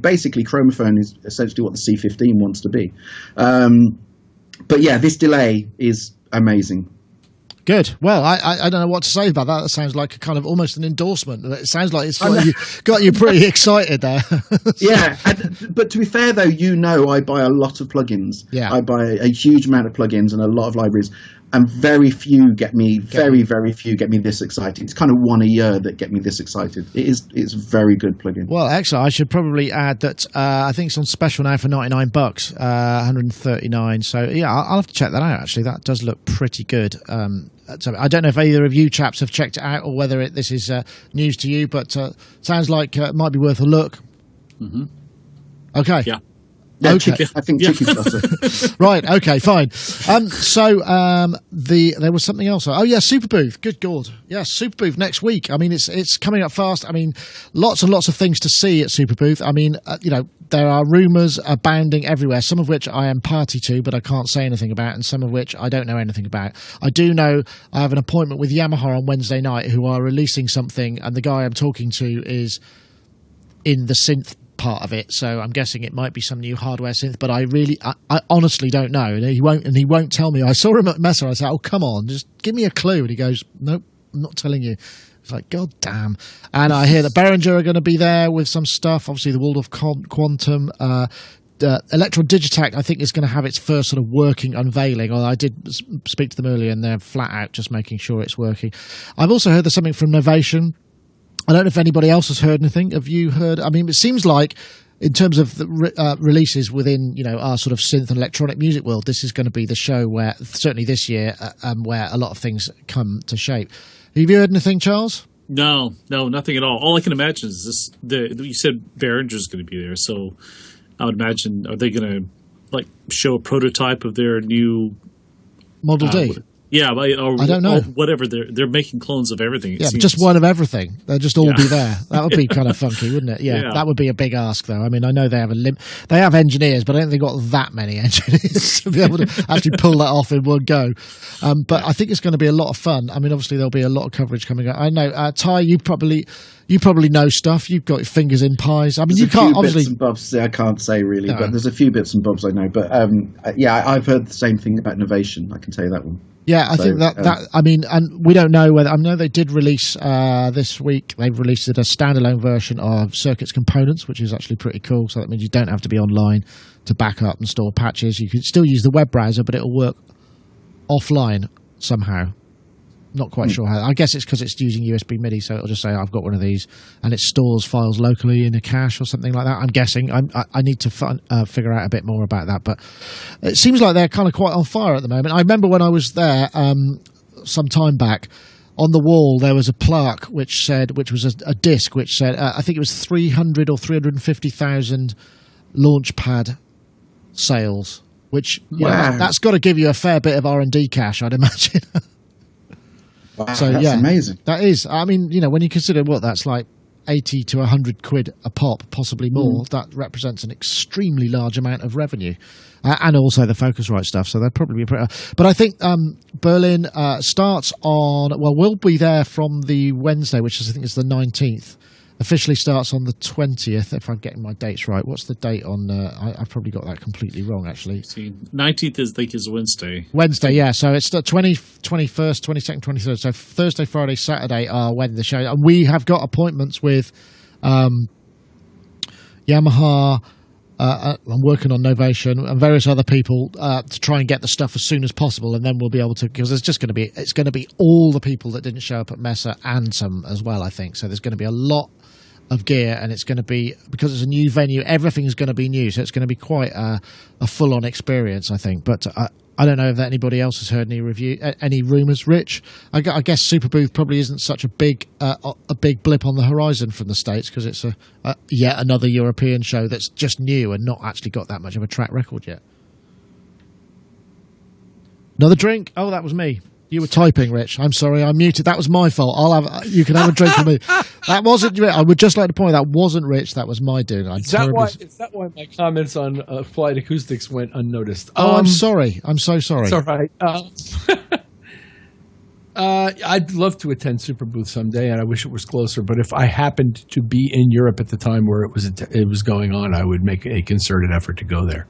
basically Chromophone is essentially what the C15 wants to be. But yeah, this delay is amazing.
Good. Well, I don't know what to say about that. That sounds like a kind of almost an endorsement. It sounds like it's got you pretty excited there.
Yeah, but to be fair though, I buy a lot of plugins. Yeah, I buy a huge amount of plugins and a lot of libraries, and very few get me this excited. It's kind of one a year that get me this excited. It's a very good plugin.
Well, excellent. I should probably add that I think it's on special now for $99, $139. So yeah, I'll have to check that out. Actually, that does look pretty good. So I don't know if either of you chaps have checked it out or whether this is news to you, but sounds like it might be worth a look.
Mm-hmm.
Okay.
Yeah,
Okay.
I think chicken's better.
Right. Okay. Fine. There was something else. Oh yeah, Super Booth. Good God. Yeah, Super Booth next week. I mean, it's coming up fast. I mean, lots and lots of things to see at Super Booth. I mean, there are rumours abounding everywhere. Some of which I am party to, but I can't say anything about, and some of which I don't know anything about. I do know I have an appointment with Yamaha on Wednesday night, who are releasing something, and the guy I'm talking to is in the synth part of it, so I'm guessing it might be some new hardware synth, but I honestly don't know. And he won't tell me. I saw him at Mesa. I said, "Oh, come on, just give me a clue." And he goes, "Nope, I'm not telling you." It's like, God damn. And I hear that Behringer are going to be there with some stuff. Obviously, the Waldorf Quantum. Electron Digitech, I think, is going to have its first sort of working unveiling. Or I did speak to them earlier, and they're flat out just making sure it's working. I've also heard there's something from Novation. I don't know if anybody else has heard anything. Have you heard? I mean, it seems like in terms of the releases within, our sort of synth and electronic music world, this is going to be the show where, certainly this year, where a lot of things come to shape. Have you heard anything, Charles?
No, nothing at all. All I can imagine is this. You said Behringer's going to be there, so I would imagine, are they going to show a prototype of their new
Model D?
Yeah, or
I don't know.
Whatever, they're making clones of everything.
Yeah, just one of everything. They'll just all be there. That would be kind of funky, wouldn't it? Yeah, that would be a big ask, though. I mean, I know they have they have engineers, but I don't think they've got that many engineers to be able to actually pull that off in one go. But I think it's going to be a lot of fun. I mean, obviously there'll be a lot of coverage coming up. I know, Ty, you probably know stuff. You've got your fingers in pies. I mean, you can't obviously.
Bits and bobs, I can't say really, but there's a few bits and bobs I know. But I've heard the same thing about Novation. I can tell you that one.
Yeah, I think that I mean, and we don't know whether. I know they did release this week. They've released a standalone version of Circuits Components, which is actually pretty cool. So that means you don't have to be online to back up and store patches. You can still use the web browser, but it'll work offline somehow. Not quite sure how. I guess it's because it's using USB MIDI, so it'll just say, I've got one of these, and it stores files locally in a cache or something like that. I'm guessing. I need to figure out a bit more about that. But it seems like they're kind of quite on fire at the moment. I remember when I was there some time back, on the wall there was a plaque which was a disc which said, I think it was 300 or 350,000 Launchpad sales, which that's got to give you a fair bit of R&D cash, I'd imagine.
Wow, so that's amazing.
That is. I mean, when you consider what that's like, 80 to 100 quid a pop, possibly more, that represents an extremely large amount of revenue. And also the Focusrite stuff, so they'll probably be pretty. But I think Berlin starts on, we'll be there from the Wednesday, which I think is the 19th. Officially starts on the 20th, if I'm getting my dates right. What's the date on? I've probably got that completely wrong, actually.
19th is Wednesday.
Wednesday, yeah. So it's the 21st, 22nd, 23rd. So Thursday, Friday, Saturday are when the show. And we have got appointments with Yamaha. I'm working on Novation and various other people to try and get the stuff as soon as possible, and then we'll be able to, because it's going to be all the people that didn't show up at Mesa and some as well, I think. So there's going to be a lot of gear, and it's going to be, because it's a new venue, everything's going to be new, so it's going to be quite a full-on experience, I think. But I don't know if anybody else has heard any rumours. Rich, I guess Super Booth probably isn't such a big blip on the horizon from the States, because it's yet another European show that's just new and not actually got that much of a track record yet. Another drink? Oh, that was me. You were typing, Rich. I'm sorry, I muted. That was my fault. You can have a drink for me. That wasn't. I would just like to point out, that wasn't Rich. That was my doing. Is
that why my comments on Flight Acoustics went unnoticed?
Oh, I'm sorry. I'm so sorry.
It's all right. I'd love to attend Super Booth someday, and I wish it was closer. But if I happened to be in Europe at the time where it was going on, I would make a concerted effort to go there.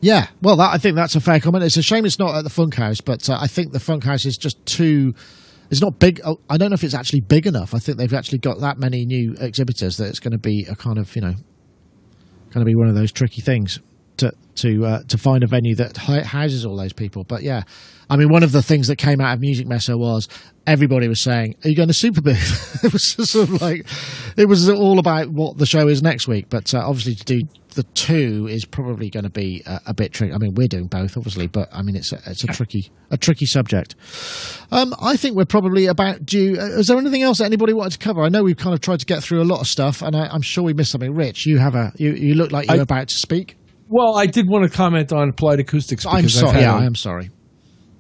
Yeah, well, I think that's a fair comment. It's a shame it's not at the Funkhouse, but I think the Funkhouse is just too... It's not big. I don't know if it's actually big enough. I think they've actually got that many new exhibitors that it's going to be a kind of, going to be one of those tricky things to find a venue that houses all those people. But yeah, I mean, one of the things that came out of Music Mesa was everybody was saying, "Are you going to Super Booth?" It was sort of like, it was all about what the show is next week. But obviously, to do the two is probably going to be a bit tricky. I mean, we're doing both, obviously, but I mean, it's a tricky subject. I think we're probably about due. Is there anything else that anybody wanted to cover? I know we've kind of tried to get through a lot of stuff, and I'm sure we missed something. Rich, you look like you're about to speak.
Well, I did want to comment on Applied Acoustics.
I'm sorry. I am sorry.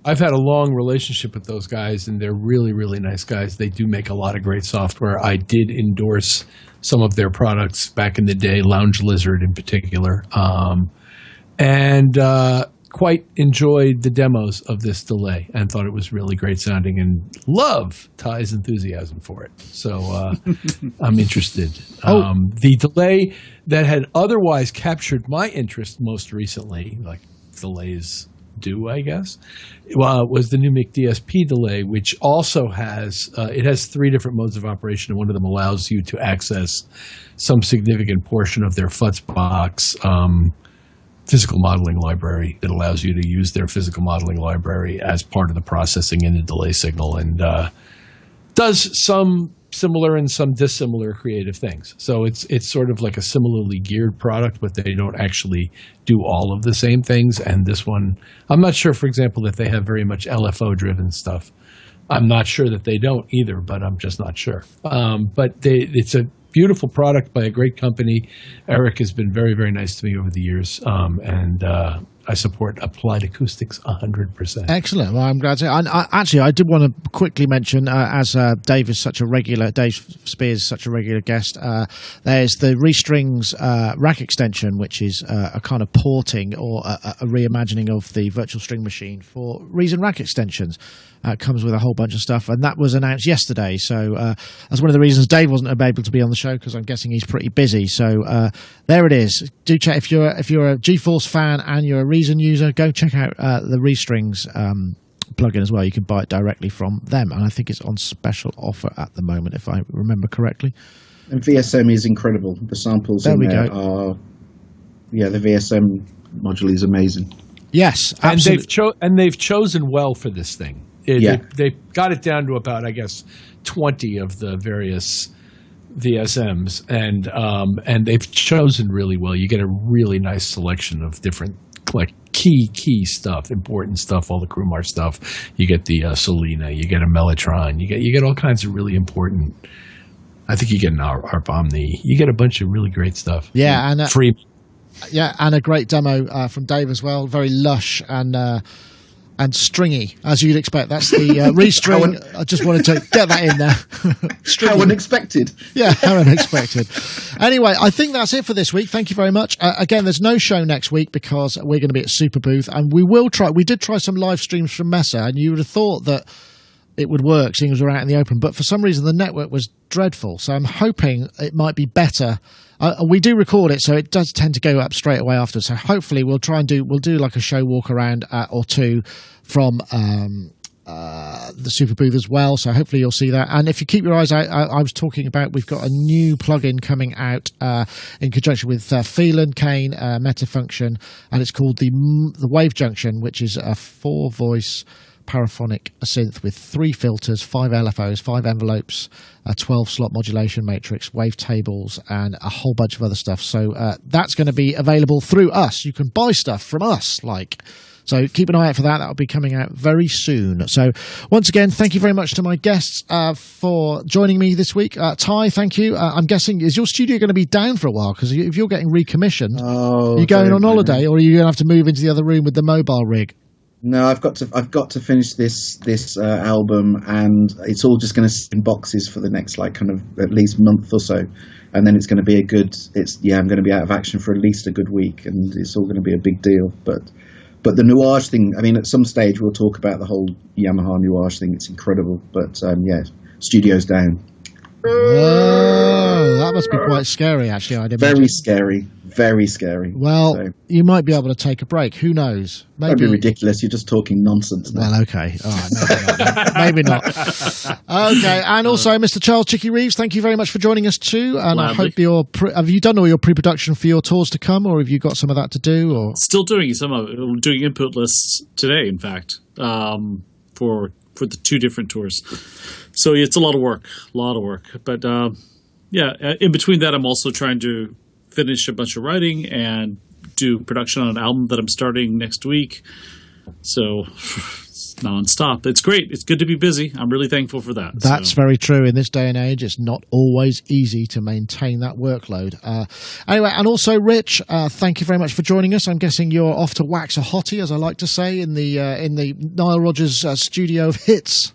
I've had a long relationship with those guys, and they're really, really nice guys. They do make a lot of great software. I did endorse some of their products back in the day, Lounge Lizard in particular, and quite enjoyed the demos of this delay and thought it was really great sounding and love Ty's enthusiasm for it. So I'm interested. The delay that had otherwise captured my interest most recently, like delays do, I guess, was the new DSP delay, which also has it has 3 different modes of operation, and one of them allows you to access some significant portion of their Futzbox physical modeling library. That allows you to use their physical modeling library as part of the processing in the delay signal, and does some similar and some dissimilar creative things. So it's sort of like a similarly geared product, but they don't actually do all of the same things. And this one, I'm not sure, for example, that they have very much LFO-driven stuff. I'm not sure that they don't either, but I'm just not sure. But it's a beautiful product by a great company. Eric has been very, very nice to me over the years, and I support Applied Acoustics 100%.
Excellent. Well, I'm glad to. Actually, I did want to quickly mention, as Dave Spears is such a regular guest, there's the Restrings rack extension, which is a kind of porting or a reimagining of the virtual string machine for Reason rack extensions. It comes with a whole bunch of stuff, and that was announced yesterday. So that's one of the reasons Dave wasn't able to be on the show, because I'm guessing he's pretty busy. So there it is. Do check if you're a GeForce fan and you're a Reason user. Go check out the Restrings plugin as well. You can buy it directly from them, and I think it's on special offer at the moment, if I remember correctly.
And VSM is incredible. The samples there are, the VSM module is amazing.
Yes, absolutely.
And they've chosen well for this thing. They got it down to about, I guess, 20 of the various VSMs, and they've chosen really well. You get a really nice selection of different, like, key stuff, important stuff, all the Crumar stuff. You get the Solina, you get a Mellotron, you get all kinds of really important. I think you get an ARP Omni. You get a bunch of really great stuff.
Yeah, and
free.
Yeah, and a great demo from Dave as well. Very lush and stringy, as you'd expect. That's the restring. I just wanted to get that in there.
How unexpected.
Yeah, how unexpected. Anyway, I think that's it for this week. Thank you very much. Again, there's no show next week because we're going to be at Super Booth, and we did try some live streams from Mesa, and you would have thought that it would work, seeing as we're out in the open, but for some reason the network was dreadful. So I'm hoping it might be better. We do record it, so it does tend to go up straight away after. So hopefully we'll do like a show walk around or two from the Super Booth as well. So hopefully you'll see that. And if you keep your eyes out, I was talking about, we've got a new plugin coming out in conjunction with Phelan, Kane, Metafunction, and it's called the Wave Junction, which is a 4-voice paraphonic synth with 3 filters, 5 LFOs, 5 envelopes, a 12-slot modulation matrix, wave tables, and a whole bunch of other stuff. So that's going to be available through us. You can buy stuff from us, so keep an eye out for that. That will be coming out very soon. So once again, thank you very much to my guests for joining me this week. Ty, thank you. I'm guessing, is your studio going to be down for a while? Because if you're getting recommissioned, are you going on holiday, or are you going to have to move into the other room with the mobile rig?
No, I've got to finish this album, and it's all just going to sit in boxes for the next at least month or so, and then it's going to be I'm going to be out of action for at least a good week, and it's all going to be a big deal. But the Nuage thing, I mean, at some stage we'll talk about the whole Yamaha Nuage thing. It's incredible, but studio's down.
Oh, that must be quite scary, actually. I'd imagine. Very scary.
Well,
you might be able to take a break. Who knows?
That'd be ridiculous. You're just talking nonsense now.
Well, okay. All right. Maybe not. Okay. And also, Mr. Charles Chicky Reeves, thank you very much for joining us too. And I hope have you done all your pre-production for your tours to come, or have you got some of that to do? Or
still doing some of it. We're doing input lists today, in fact, for the 2 different tours. So it's a lot of work. But in between that, I'm also trying to finish a bunch of writing and do production on an album that I'm starting next week. So it's nonstop. It's great. It's good to be busy. I'm really thankful for that.
That's very true. In this day and age, it's not always easy to maintain that workload. Anyway, and also, Rich, thank you very much for joining us. I'm guessing you're off to wax a hottie, as I like to say, in the Nile Rodgers studio of hits.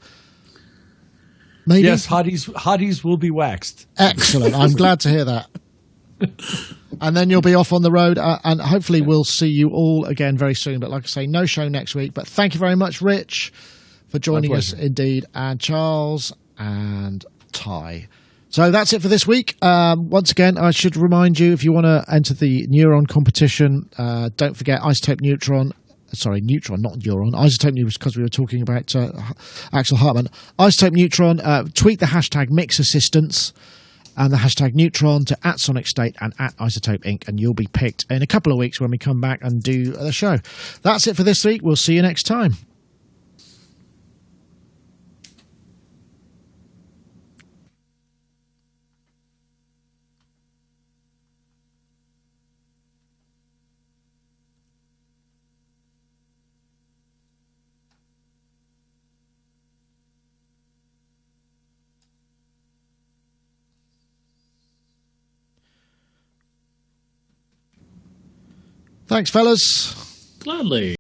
Maybe?
Yes, hotties will be waxed.
Excellent. I'm glad to hear that. And then you'll be off on the road, and hopefully we'll see you all again very soon. But like I say, no show next week. But thank you very much, Rich, for joining us indeed, and Charles and Ty. So that's it for this week. Once again, I should remind you, if you want to enter the Neuron competition, don't forget Isotope Neutron. Sorry, Neutron, not Neuron. Isotope Neutron, because we were talking about Axel Hartman. Isotope Neutron, tweet the hashtag MixAssistance and the hashtag Neutron to @Sonicstate and @Isotope Inc. and you'll be picked in a couple of weeks when we come back and do the show. That's it for this week. We'll see you next time. Thanks, fellas.
Gladly.